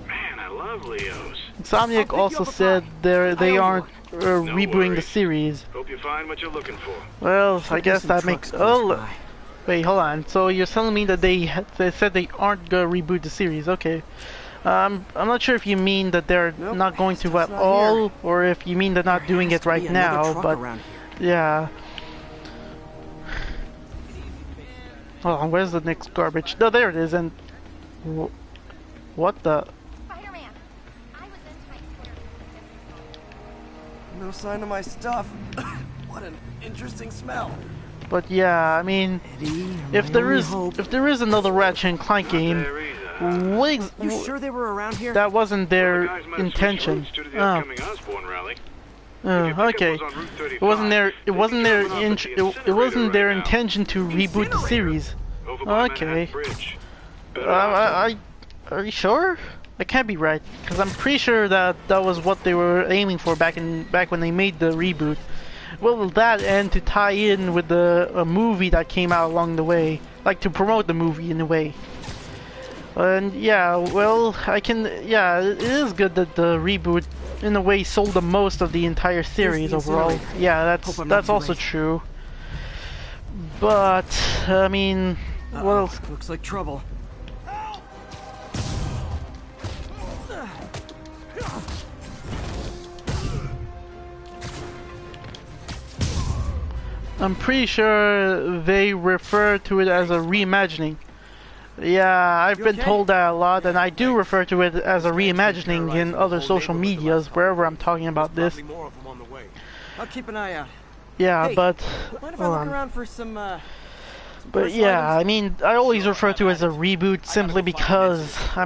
Man, I love Leos. Insomniac also said they aren't rebooting the series. Hope you find what you're looking for. Well, I guess that makes. Oh, wait, hold on. So you're telling me that they said they aren't gonna reboot the series? Okay. I'm not sure if you mean that they're not going to at all, or if you mean they're not doing it right now. But yeah. Hold on, where's the next garbage? No, there it is. And what the? Spider-Man, I was in no sign of my stuff. What an interesting smell. But yeah, I mean, if there is another Ratchet & Clank game, you sure they were around here? That wasn't their intention. Oh. Okay. It wasn't their intention to reboot the series. Okay. Are you sure? That can't be right, because I'm pretty sure that was what they were aiming for back when they made the reboot. Well, that and to tie in with the movie that came out along the way, like to promote the movie in a way. And yeah, well, yeah, it is good that the reboot in a way sold the most of the entire series overall. Yeah, that's also true. But I mean, well, looks like trouble. I'm pretty sure they refer to it as a reimagining. Yeah, I've been told that a lot, and I do refer to it as a reimagining in other social medias, wherever I'm talking about this. I'll keep an eye out. Yeah, hey, but mind if I look around for some but yeah, I mean, I always refer to it as a reboot simply because I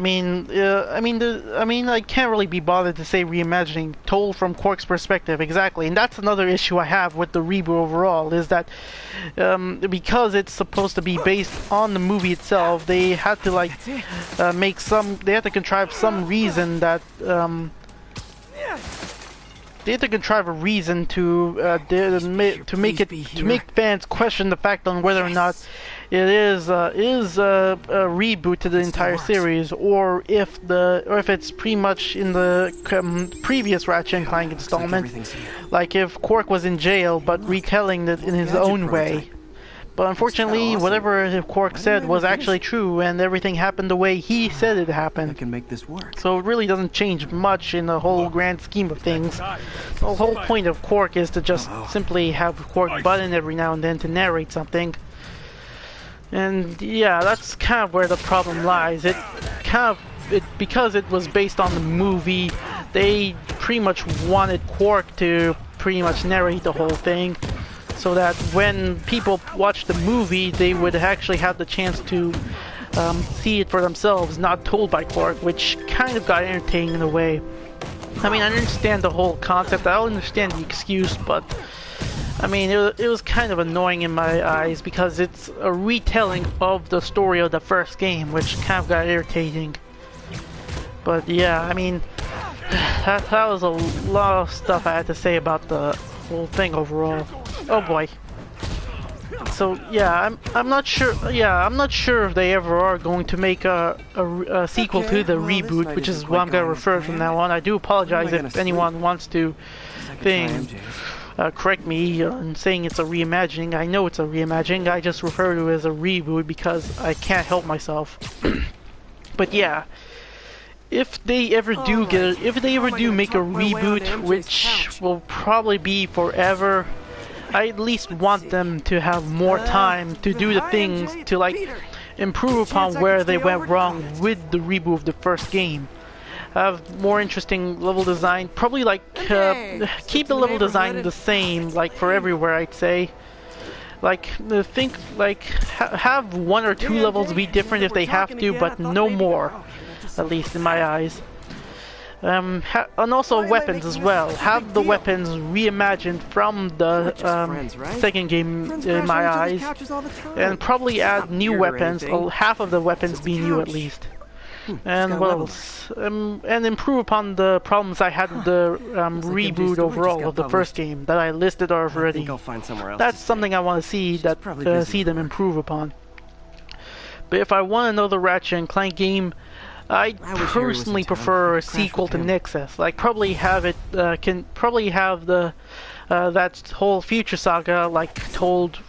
can't really be bothered to say reimagining, told from Quark's perspective, exactly, and that's another issue I have with the reboot overall, is that because it's supposed to be based on the movie itself, they had to like they had to contrive some reason that they had to contrive a reason to make fans question the fact on whether or not it is a reboot to the entire series, or if it's pretty much in the previous Ratchet & Clank installment, like if Quark was in jail but retelling it in his own way. But unfortunately, awesome. whatever Quark said was actually true, and everything happened the way he said it happened. I can make this work. So it really doesn't change much in the whole grand scheme of things. The whole point of Quark is to just simply have Quark butt in every now and then to narrate something. And yeah, that's kind of where the problem lies. Because it was based on the movie, they pretty much wanted Quark to pretty much narrate the whole thing, so that when people watch the movie, they would actually have the chance to see it for themselves, not told by Quark, which kind of got entertaining in a way. I mean, I understand the whole concept, I understand the excuse, but I mean, it was kind of annoying in my eyes because it's a retelling of the story of the first game, which kind of got irritating. But yeah, I mean, that was a lot of stuff I had to say about the whole thing overall. Oh boy. So yeah, I'm not sure. Yeah, I'm not sure if they ever are going to make a sequel to the reboot, which is what I'm gonna refer from now on. I do apologize if anyone wants to correct me on saying it's a reimagining. I know it's a reimagining. I just refer to it as a reboot because I can't help myself. But yeah, if they ever do make a reboot, which will probably be forever, I at least want them to have more time to do the things to like improve upon where they went wrong with the reboot of the first game. Have more interesting level design, probably like keep the level design the same like for everywhere, I'd say. Like have one or two levels be different if they have to, but no more, at least in my eyes. And also weapons as well. Have the weapons reimagined from the second game in my eyes, and probably add new weapons. Half of the weapons be new at least. And what else? And improve upon the problems I had with the reboot overall of the first game that I listed already. That's something I want to see see them improve upon. But if I want another Ratchet and Clank game, I personally prefer a sequel to Nexus. Like probably have it that whole future saga like told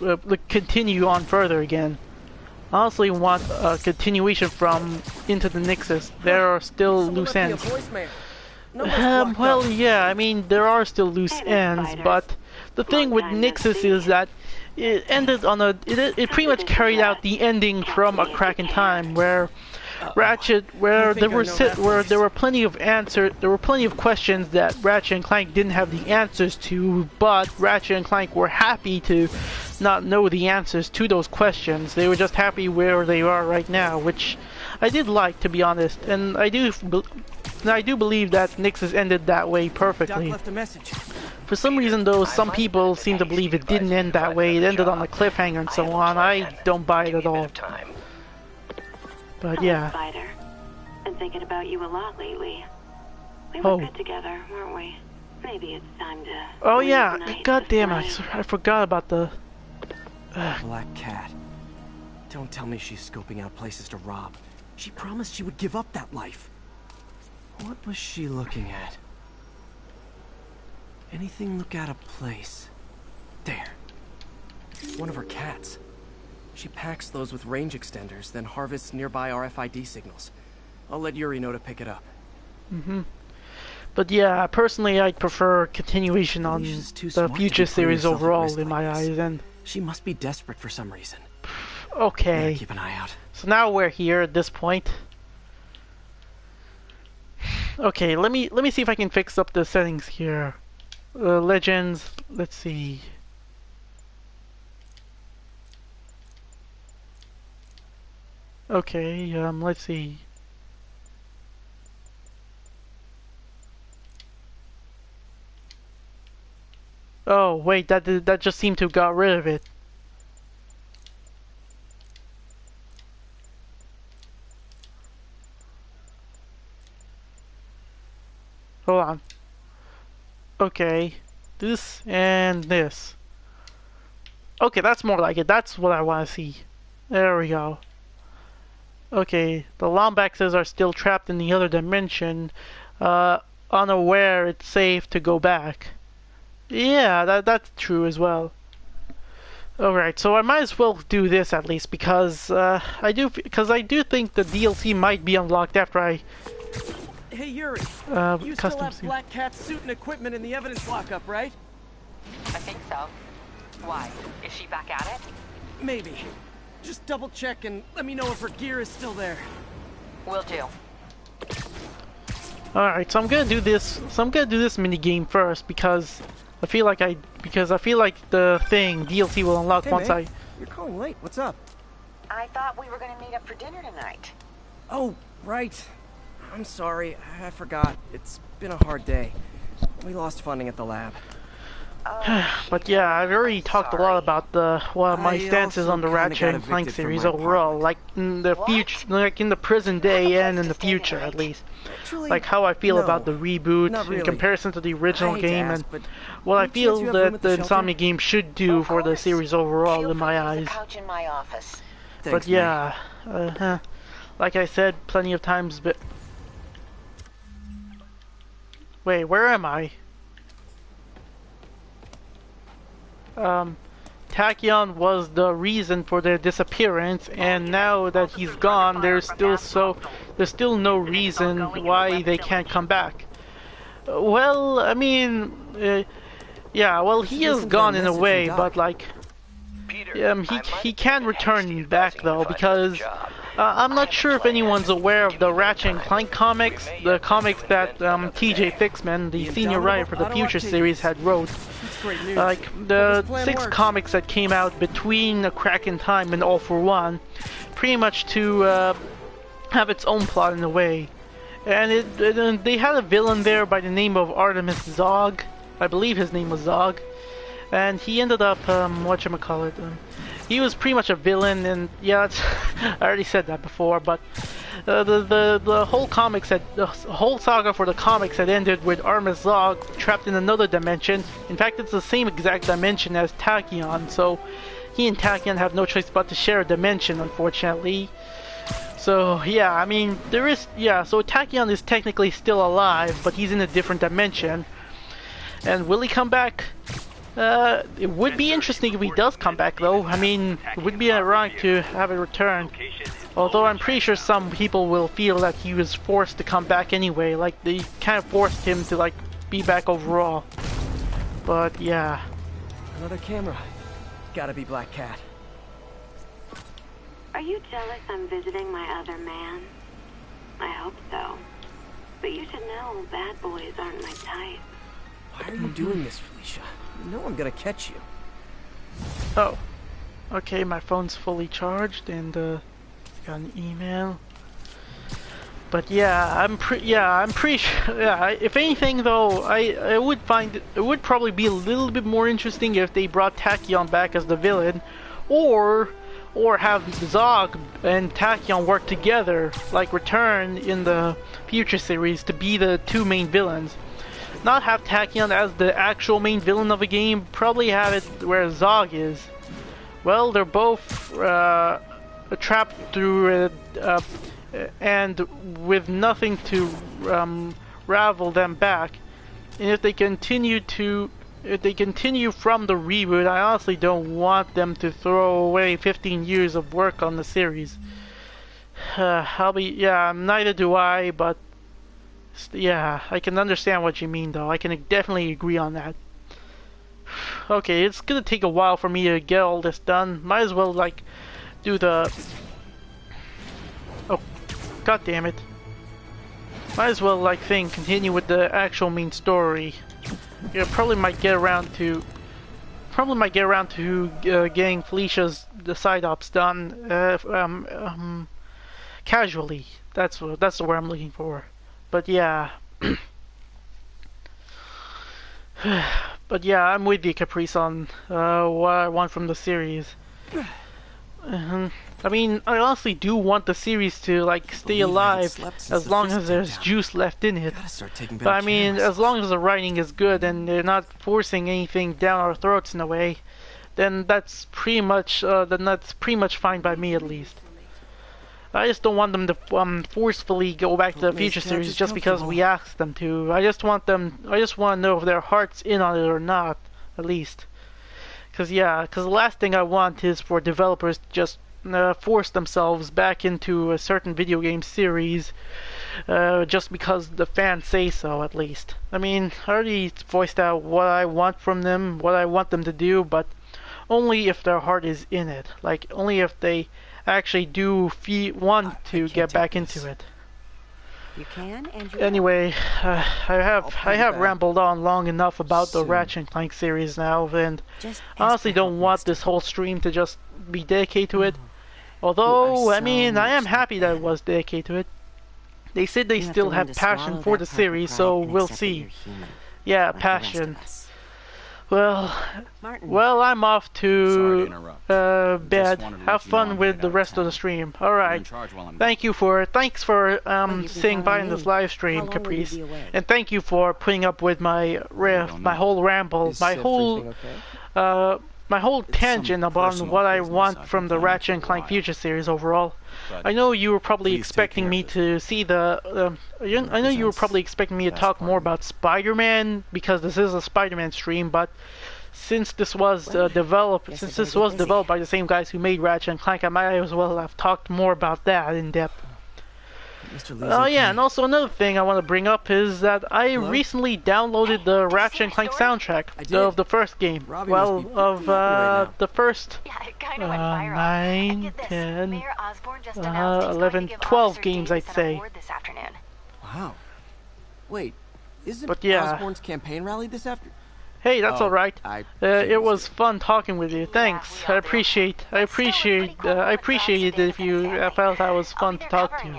continue on further again. I honestly want a continuation from Into the Nexus. There are still loose ends. Well, yeah, I mean there are still loose ends, but the thing with Nexus is that it ended on it pretty much carried out the ending from A Crack in Time, where Ratchet, where there were plenty of questions that Ratchet and Clank didn't have the answers to, but Ratchet and Clank were happy to not know the answers to those questions. They were just happy where they are right now, which I did like, to be honest, and I do believe that Nexus ended that way perfectly. For some reason though, some people seem to believe it didn't end that way, it ended on a cliffhanger and so on. I don't buy it at all. But yeah. Spider. Been thinking about you a lot lately. We were good together, weren't we? Maybe it's time to... Oh yeah, god damn it, I forgot about the... Black Cat. Don't tell me she's scoping out places to rob. She promised she would give up that life. What was she looking at? Anything look out of place? There. One of her cats. She packs those with range extenders, then harvests nearby RFID signals. I'll let Yuri know to pick it up. But yeah, personally I'd prefer continuation on the future series overall in my eyes, and... She must be desperate for some reason. Okay. Keep an eye out. So now we're here at this point. Okay, let me see if I can fix up the settings here. Legends, let's see. Okay, let's see. Oh, wait, that just seemed to have got rid of it. Hold on. Okay, this and this. Okay, that's more like it. That's what I want to see. There we go. Okay, the Lombaxes are still trapped in the other dimension, unaware it's safe to go back. Yeah, that's true as well. Alright, so I might as well do this at least because I do think the DLC might be unlocked after I Hey Yuri, you still custom have suit. Black Cat's suit and equipment in the evidence lockup, right? I think so. Why? Is she back at it? Maybe. Just double check and let me know if her gear is still there. Will do. Alright, so I'm gonna do this. So I'm gonna do this mini game first because I feel like the thing DLC will unlock Hey, once May, you're calling late. What's up? I thought we were going to meet up for dinner tonight. Oh, right. I'm sorry. I forgot. It's been a hard day. We lost funding at the lab. But yeah, I've already talked a lot about my stances on the Ratchet and Clank series overall, like in the future, like in the present day and in the future at least. Actually, Like how I feel no, about the reboot not really. in comparison to the original I hate to game, ask, and but what I any chance feel you have room that at the the shelter? Insomnia game should do for the series overall Feel in my free to use eyes. the couch in my office. Thanks, But yeah, like I said plenty of times, but wait, where am I? Tachyon was the reason for their disappearance, and now that he's gone, there's still no reason why they can't come back. Well, I mean, yeah, well, he is gone in a way, but like, he can return back though, because I'm not sure if anyone's aware of the Ratchet and Clank comics, the comics that TJ Fixman, the senior writer for the Future series, had wrote. Like the 6 comics that came out between A Crack in Time and All for One, pretty much to have its own plot in a way. And they had a villain there by the name of Artemis Zog. I believe his name was Zog. And he ended up, whatchamacallit, he was pretty much a villain, and yeah, I already said that before, but the whole saga for the comics had ended with Artemis Zog trapped in another dimension. In fact, it's the same exact dimension as Tachyon, so he and Tachyon have no choice but to share a dimension, unfortunately. So yeah, I mean, so Tachyon is technically still alive, but he's in a different dimension. And will he come back? It would be interesting if he does come back though. I mean, it would be ironic to have it return. Although I'm pretty sure some people will feel that he was forced to come back anyway, like they kind of forced him to like be back overall. But yeah. Another camera. Gotta be Black Cat. Are you jealous I'm visiting my other man? I hope so. But you should know bad boys aren't my type. Why are you doing this, Felicia? You know I'm gonna catch you. Oh. Okay, my phone's fully charged and got an email. But yeah, I'm pretty sure, yeah, if anything though, I would find it would probably be a little bit more interesting if they brought Tachyon back as the villain, or have Zog and Tachyon work together, like return in the Future series to be the 2 main villains. Not have Tachyon as the actual main villain of a game, probably have it where Zog is. Well, they're both trapped through and with nothing to ravel them back. And if they continue from the reboot, I honestly don't want them to throw away 15 years of work on the series. Neither do I, but yeah, I can understand what you mean though. I can definitely agree on that. Okay, it's gonna take a while for me to get all this done. Might as well like do the... Oh, god damn it. Might as well like continue with the actual main story. Yeah, probably might get around to getting Felicia's side ops done casually. That's the word I'm looking for. But yeah. But yeah, I'm with you, Caprice, on what I want from the series. I mean, I honestly do want the series to like stay alive as long as there's juice left in it. But I mean, as long as the writing is good and they're not forcing anything down our throats in a way, then that's pretty much fine by me at least. I just don't want them to forcefully go back to the Future series just because we asked them to. I just want to know if their heart's in on it or not, at least. Because the last thing I want is for developers to just force themselves back into a certain video game series just because the fans say so, at least. I mean, I already voiced out what I want from them, what I want them to do, but only if their heart is in it. Like, only if they actually do want to get back into it. You can, and you Anyway, I have rambled on long enough about the Ratchet and Clank series now, and honestly don't want this whole stream to just be dedicated to it. Although, I mean, I am happy that it was dedicated to it. They said they still have passion for the series, so we'll see. Yeah, passion. Well, I'm off to bed. Have fun with the rest of the stream. All right. Thanks for saying bye in this live stream, Tabreez, and thank you for putting up with my whole ramble, my whole tangent about what I want from the Ratchet and Clank Future series overall. I know you were probably expecting me to see the. I know you were probably expecting me to talk more about Spider-Man because this is a Spider-Man stream, but since this was developed by the same guys who made Ratchet and Clank, I might as well have talked more about that in depth. Oh yeah, and also another thing I want to bring up is that I recently downloaded the Ratchet and Clank soundtrack of the first game. The first 9, 10, 11, 12 games, I'd say. Wow. Wait, isn't yeah. Osborn's campaign rally this afternoon? Hey, that's alright. It was fun talking with you. Thanks. I appreciate it if you felt I was fun to talk to.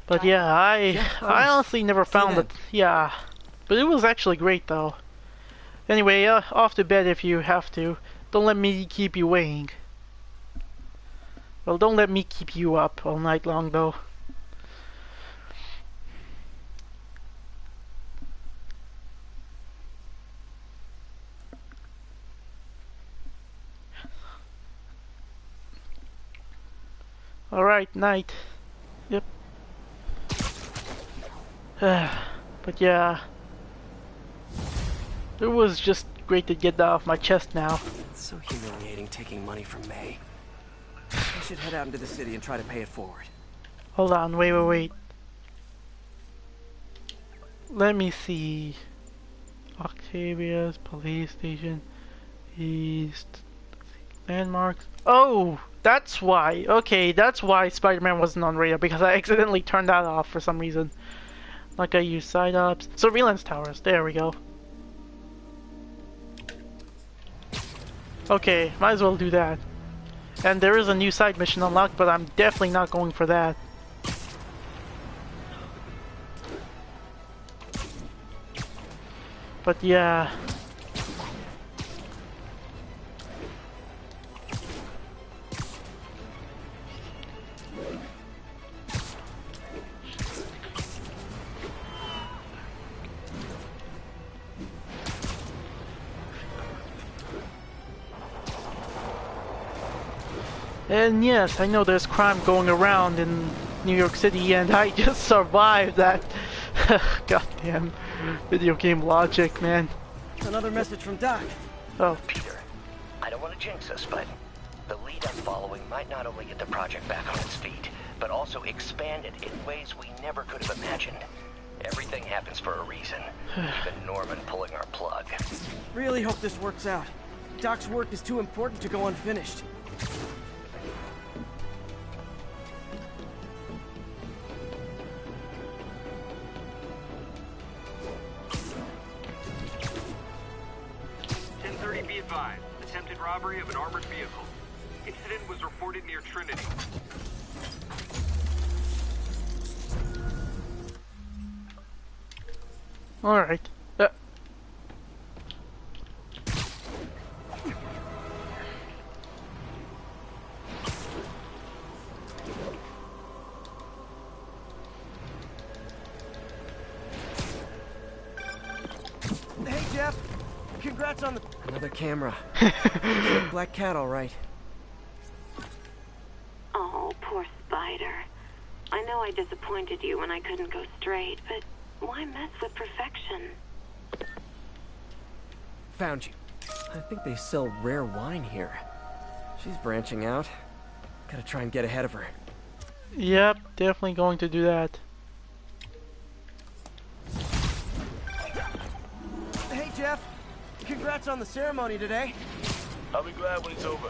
But yeah, I honestly never found it. Yeah, but it was actually great though. Anyway, off to bed if you have to. Don't let me keep you waiting. Well, don't let me keep you up all night long though. Alright, night. Yep. But yeah, it was just great to get that off my chest now. It's so humiliating taking money from May. I should head out into the city and try to pay it forward. Hold on, wait. Let me see. Octavia's police station, East landmarks. Oh, that's why. Okay, that's why Spider-Man wasn't on radar, because I accidentally turned that off for some reason. Like I use side ups. Surveillance towers, there we go. Okay, might as well do that. And there is a new side mission unlocked, but I'm definitely not going for that. But yeah. And yes, I know there's crime going around in New York City, and I just survived that. Goddamn video game logic, man. Another message from Doc. Oh. Peter, I don't want to jinx us, but the lead I'm following might not only get the project back on its feet, but also expand it in ways we never could have imagined. Everything happens for a reason, even Norman pulling our plug. Really hope this works out. Doc's work is too important to go unfinished. Be advised, attempted robbery of an armored vehicle. Incident was reported near Trinity. Alright. Hey, Jeff. Congrats on the... Another camera. Black cat, all right. Oh, poor Spider. I know I disappointed you when I couldn't go straight, but why mess with perfection? Found you. I think they sell rare wine here. She's branching out. Gotta try and get ahead of her. Yep, definitely going to do that. Hey, Jeff. Congrats on the ceremony today. I'll be glad when it's over.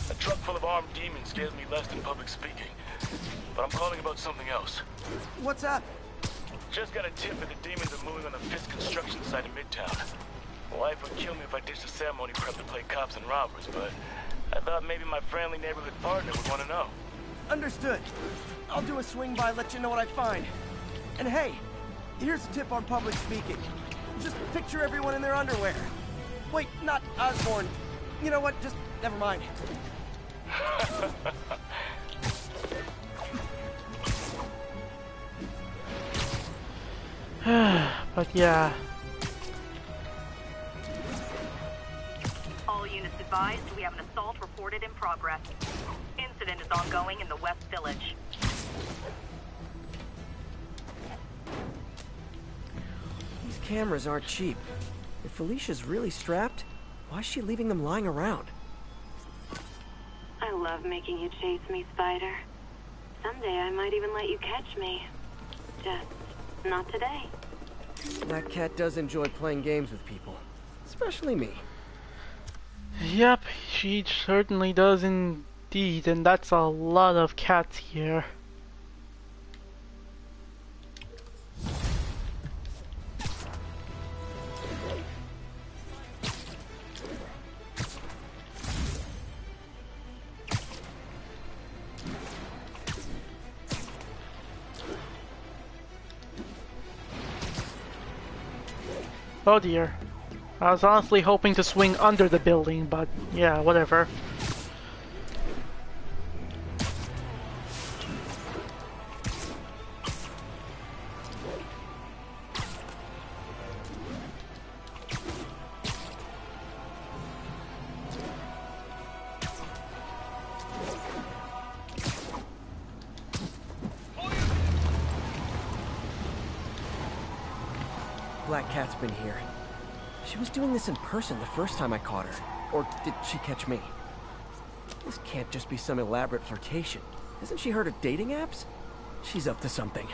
A truck full of armed demons scares me less than public speaking. But I'm calling about something else. What's up? Just got a tip that the demons are moving on the Fisk construction site in Midtown. Wife would kill me if I ditched the ceremony prep to play cops and robbers, but I thought maybe my friendly neighborhood partner would want to know. Understood. I'll do a swing by, let you know what I find. And hey, here's a tip on public speaking. Just picture everyone in their underwear. Wait, not Osborne. You know what? Just never mind. But yeah. All units advised, we have an assault reported in progress. Incident is ongoing in the West Village. These cameras aren't cheap. If Felicia's really strapped, why is she leaving them lying around? I love making you chase me, Spider. Someday I might even let you catch me. Just not today. That cat does enjoy playing games with people. Especially me. Yep, she certainly does indeed, and that's a lot of cats here. Oh dear. I was honestly hoping to swing under the building, but yeah, whatever. Black Cat's been here. She was doing this in person the first time I caught her. Or did she catch me? This can't just be some elaborate flirtation. Hasn't she heard of dating apps? She's up to something.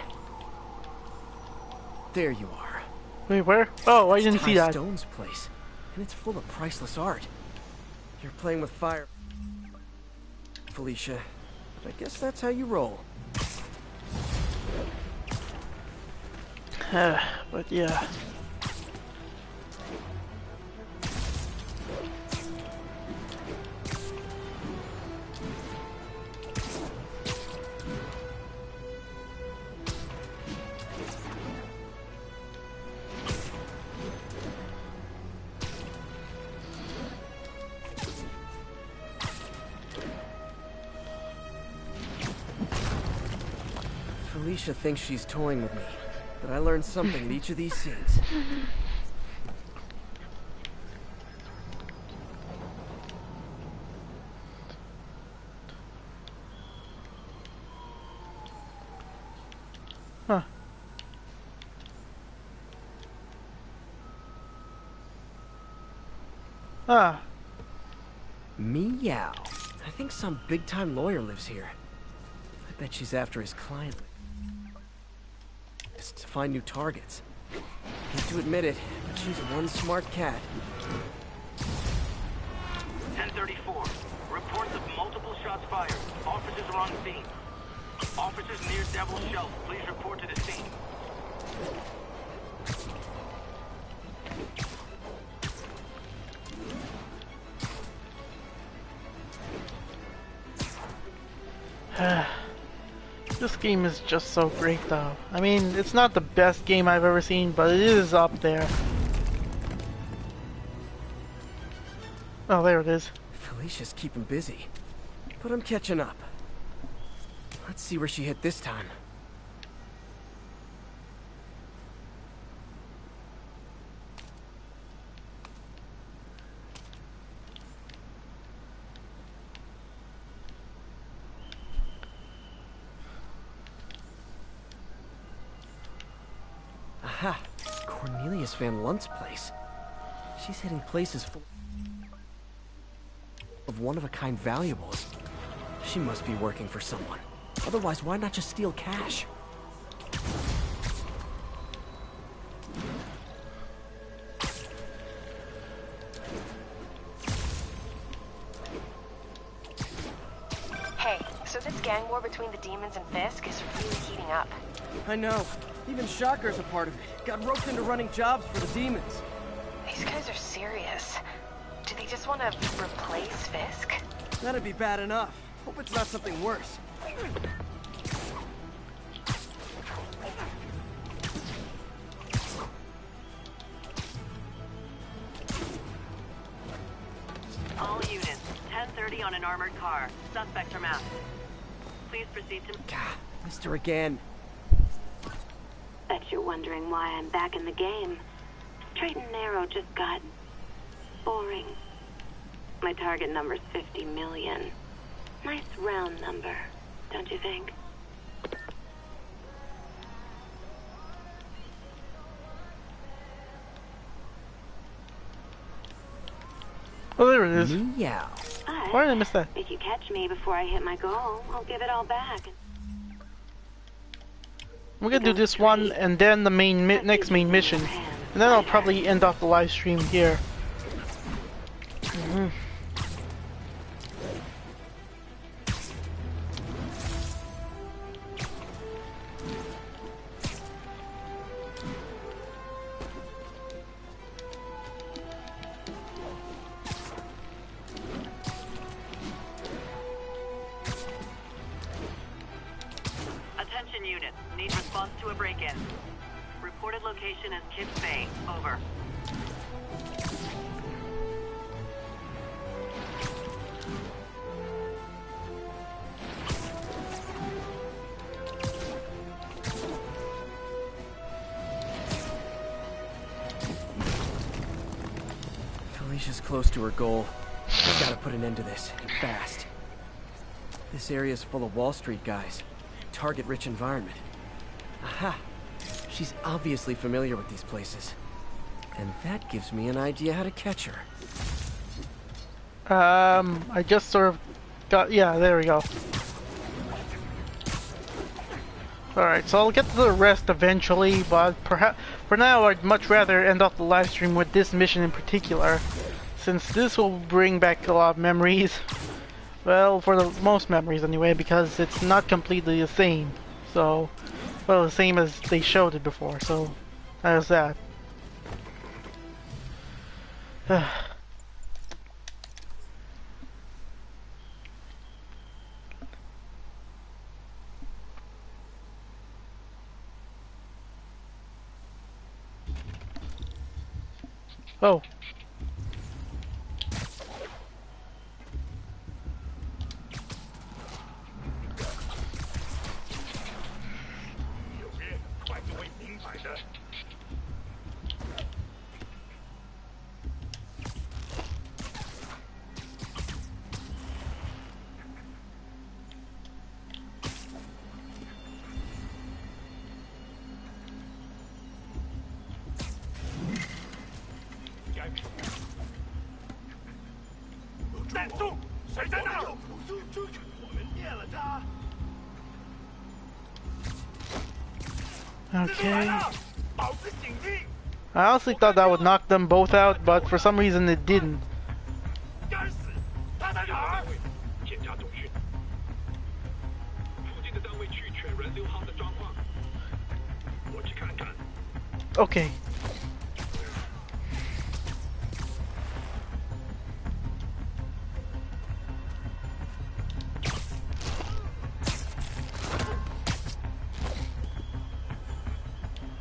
There you are. Wait, where? Oh, I didn't Ty see that. Stone's place, and it's full of priceless art. You're playing with fire, Felicia. I guess that's how you roll. But yeah. Felicia thinks she's toying with me, but I learned something at each of these scenes. Huh. Ah. Meow. I think some big-time lawyer lives here. I bet she's after his client. Just to find new targets. Hate to admit it, but she's one smart cat. 1034. Reports of multiple shots fired. Officers are on scene. Officers near Devil's Shelf, please report to the scene. This game is just so great though. I mean, it's not the best game I've ever seen, but it is up there. Oh, there it is. Felicia's keeping busy, but I'm catching up. Let's see where she hit this time. Aha! Cornelius Van Lunt's place. She's hitting places full. of one-of-a-kind valuables. She must be working for someone. Otherwise, why not just steal cash? Hey, so this gang war between the demons and Fisk is really heating up. I know. Even Shocker's a part of it. Got roped into running jobs for the demons. These guys are serious. Do they just want to replace Fisk? That'd be bad enough. Hope it's not something worse. All units, 10:30 on an armored car. Suspects are masked. Please proceed to... God, Mr. Again. Bet you're wondering why I'm back in the game. Straight and narrow just got... boring. My target number's 50 million. Nice round number, don't you think? Oh, there it is. Meow. Why did I miss that? If you catch me before I hit my goal, I'll give it all back. We're gonna do this one and then the next main mission, and then I'll probably end off the live stream here. Attention units, need response to a break-in. Reported location is Kids Bay. Over. Felicia's close to her goal. I've got to put an end to this, and fast. This area's full of Wall Street guys. Target-rich environment. Aha! She's obviously familiar with these places. And that gives me an idea how to catch her. I just sort of got... yeah, there we go. Alright, so I'll get to the rest eventually, but perhaps for now I'd much rather end off the live stream with this mission in particular, since this will bring back a lot of memories. Well, for the most memories anyway, because it's not completely the same. So, well, the same as they showed it before, so there's that. Oh. Okay. I honestly thought that would knock them both out, but for some reason it didn't. Okay.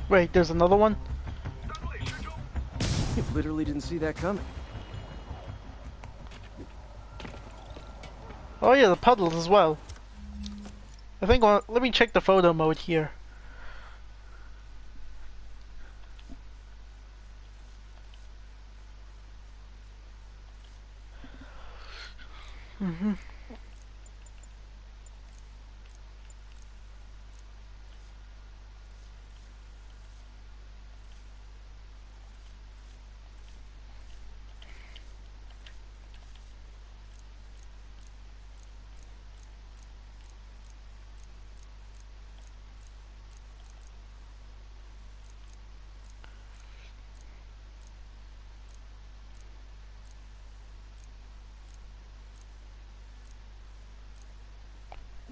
Wait, there's another one? You literally didn't see that coming. Oh yeah, the puddles as well. I think, well, let me check the photo mode here.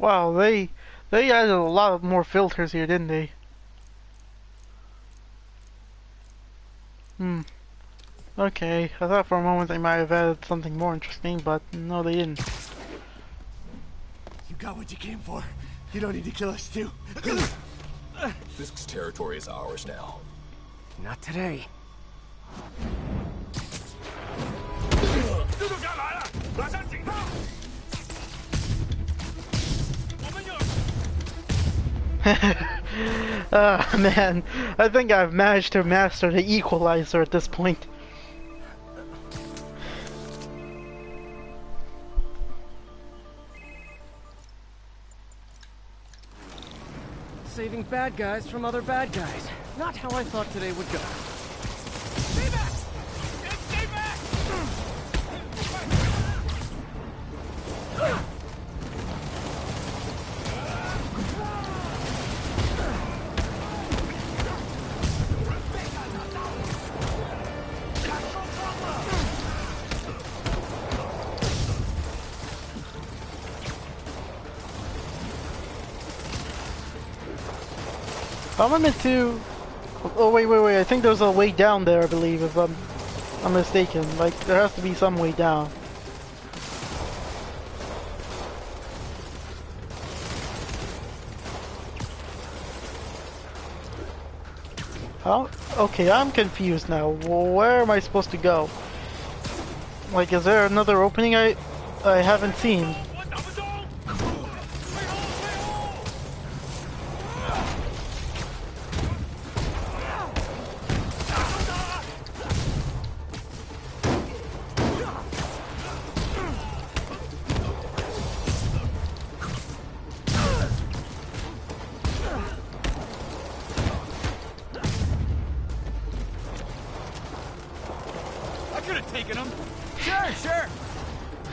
Wow, they added a lot more filters here, didn't they? Okay, I thought for a moment they might have added something more interesting, but no, they didn't. You got what you came for. You don't need to kill us too. Fisk's territory is ours now. Not today. Man, I think I've managed to master the equalizer at this point. Saving bad guys from other bad guys. Not how I thought today would go. Stay back! Stay back! I'm meant to... Oh, wait, I think there's a way down there, I believe, if I'm mistaken. Like, there has to be some way down. How? Okay, I'm confused now. Where am I supposed to go? Like, is there another opening I haven't seen?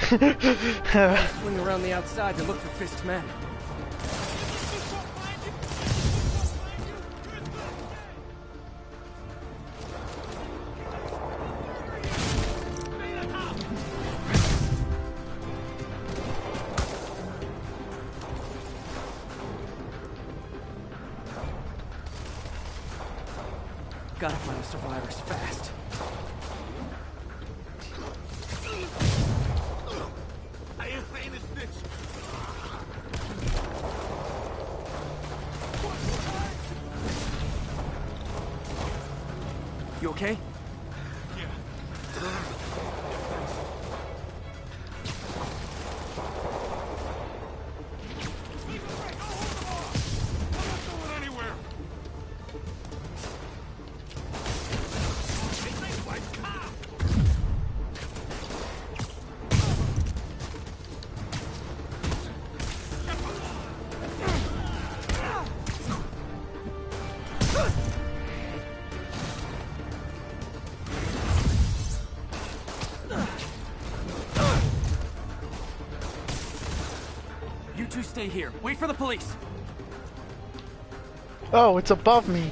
Swing around the outside to look for Fisk's men. Gotta find the survivors fast. You okay? Stay here. Wait for the police. Oh, it's above me.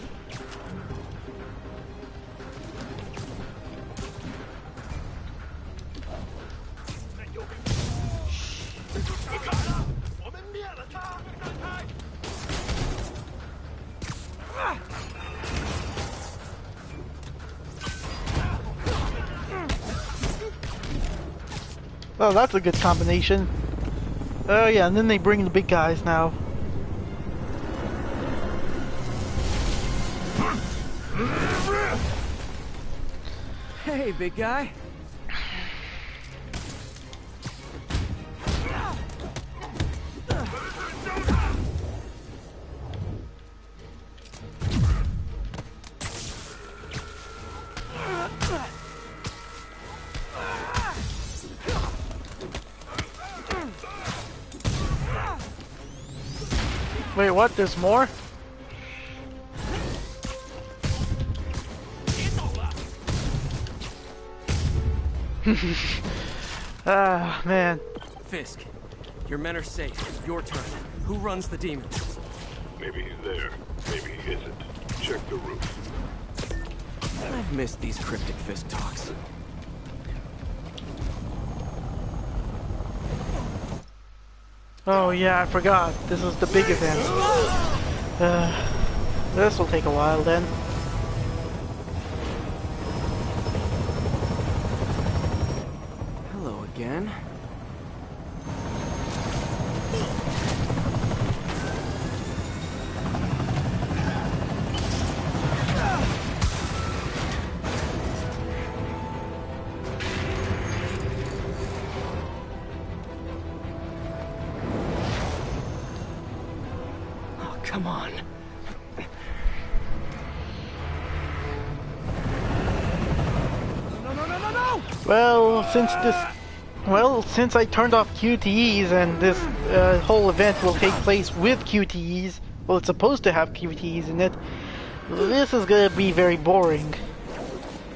Oh, that's a good combination. Oh yeah, and then they bring the big guys now. Hey, big guy. Wait, what? There's more? Ah, man. Fisk, your men are safe. Your turn. Who runs the demons? Maybe he's there. Maybe he isn't. Check the roof. I've missed these cryptic Fisk talks. Oh yeah, I forgot. This is the big event. This will take a while then. Hello again. Oh, come on. Since I turned off QTEs and this whole event will take place with QTEs, well, it's supposed to have QTEs in it, this is gonna be very boring.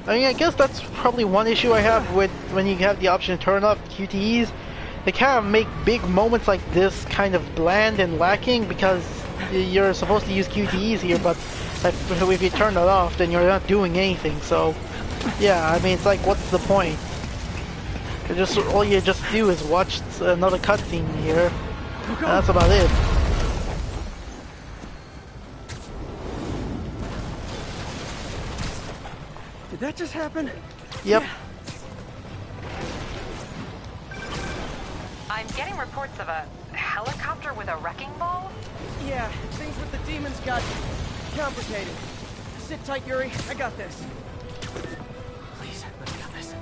I mean, I guess that's probably one issue I have with when you have the option to turn off QTEs. They kind of make big moments like this kind of bland and lacking because you're supposed to use QTEs here, but if you turn it off, then you're not doing anything, so... Yeah, I mean, it's like, what's the point? All you just do is watch another cutscene here, and that's about it. Did that just happen? Yep. Yeah. I'm getting reports of a helicopter with a wrecking ball? Yeah, things with the demons got complicated. Sit tight, Yuri. I got this. Please, let me got this.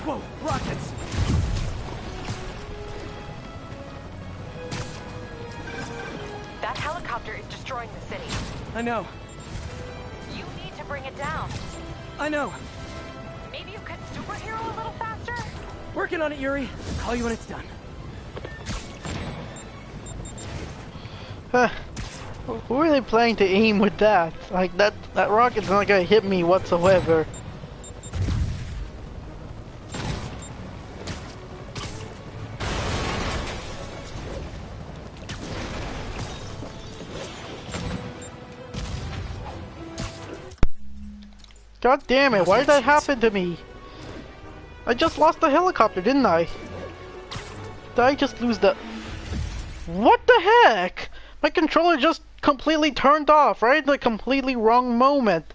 Whoa, rockets! That helicopter is destroying the city. I know. You need to bring it down. I know. Maybe you could superhero a little faster? Working on it, Yuri. Call you when it's done. Who are they planning to aim with that? Like, that rocket's not gonna hit me whatsoever. God damn it, why did that happen to me? I just lost the helicopter, didn't I? Did I just lose the... What the heck? My controller just completely turned off, right? The completely wrong moment.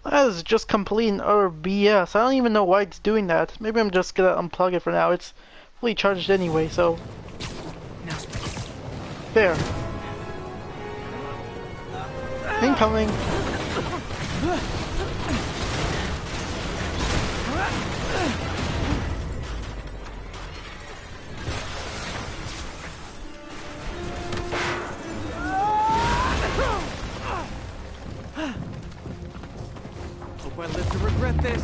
That is just complete and utter BS. I don't even know why it's doing that. Maybe I'm just gonna unplug it for now. It's fully charged anyway, so... There. Incoming. Hope I live to regret this.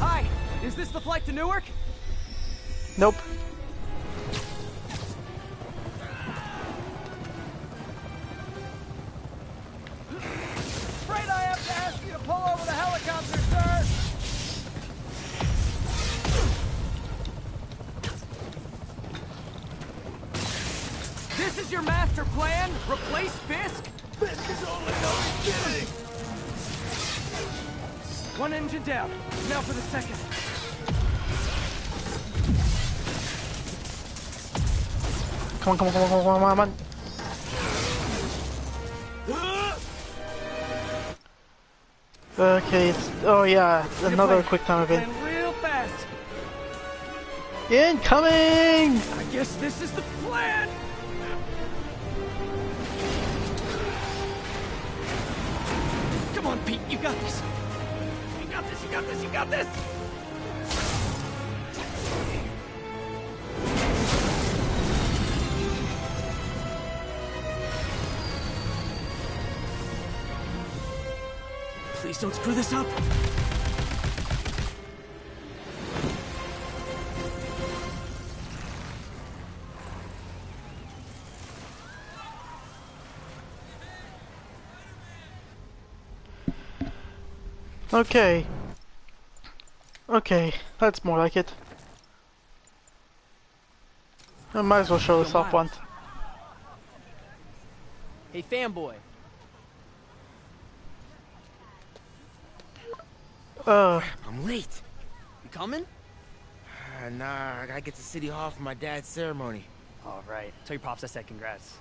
Hi, is this the flight to Newark? Nope. Afraid I have to ask you to pull over the helicopter, sir. This is your master plan? Replace Fisk? Fisk is only no beginning! One engine down. Now for the second. Come on. Okay, oh yeah, another quick time event. Real fast. Incoming! I guess this is the plan. Come on, Pete, you got this. You got this, you got this, you got this. Please don't screw this up. Okay. Okay, that's more like it. I might as well show this off once. Hey, fanboy. I'm late. You coming? Nah, I gotta get to City Hall for my dad's ceremony. All right. Tell your pops I said congrats.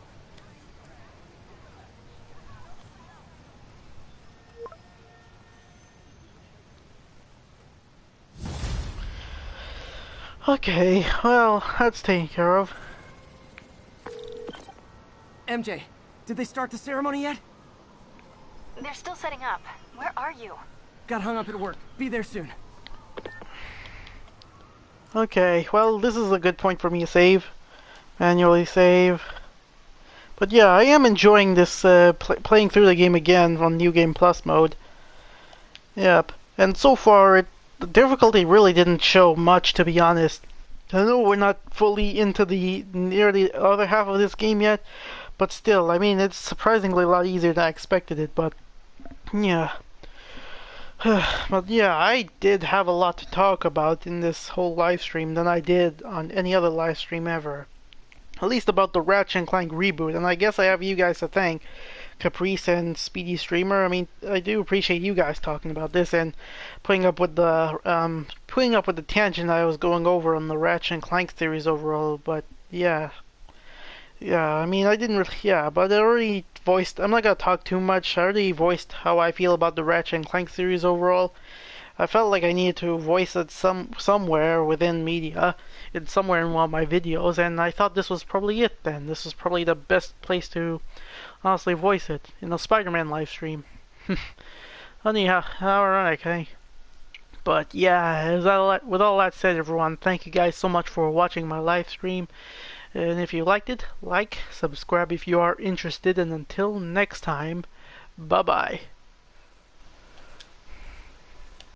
Okay, well, that's taken care of. MJ, did they start the ceremony yet? They're still setting up. Where are you? Got hung up at work. Be there soon. Okay, well, this is a good point for me to save. Manually save. But yeah, I am enjoying this, playing through the game again on New Game Plus mode. Yep, and so far, the difficulty really didn't show much, to be honest. I know we're not fully into near the other half of this game yet, but still, I mean, it's surprisingly a lot easier than I expected it, but yeah. But yeah, I did have a lot to talk about in this whole live stream than I did on any other live stream ever. At least about the Ratchet & Clank reboot, and I guess I have you guys to thank, Tabreez and Speedy Streamer. I mean, I do appreciate you guys talking about this and putting up with the tangent I was going over on the Ratchet & Clank series overall. But yeah, I mean, I didn't really, yeah, but I already voiced. I'm not gonna talk too much. I already voiced how I feel about the Ratchet & Clank series overall. I felt like I needed to voice it somewhere within media, somewhere in one of my videos, and I thought this was probably it then. This was probably the best place to honestly voice it, in a Spider-Man live stream. Anyhow, how ironic, hey? But yeah, with all that said, everyone, thank you guys so much for watching my live stream. And if you liked it, like, subscribe if you are interested, and until next time, bye-bye.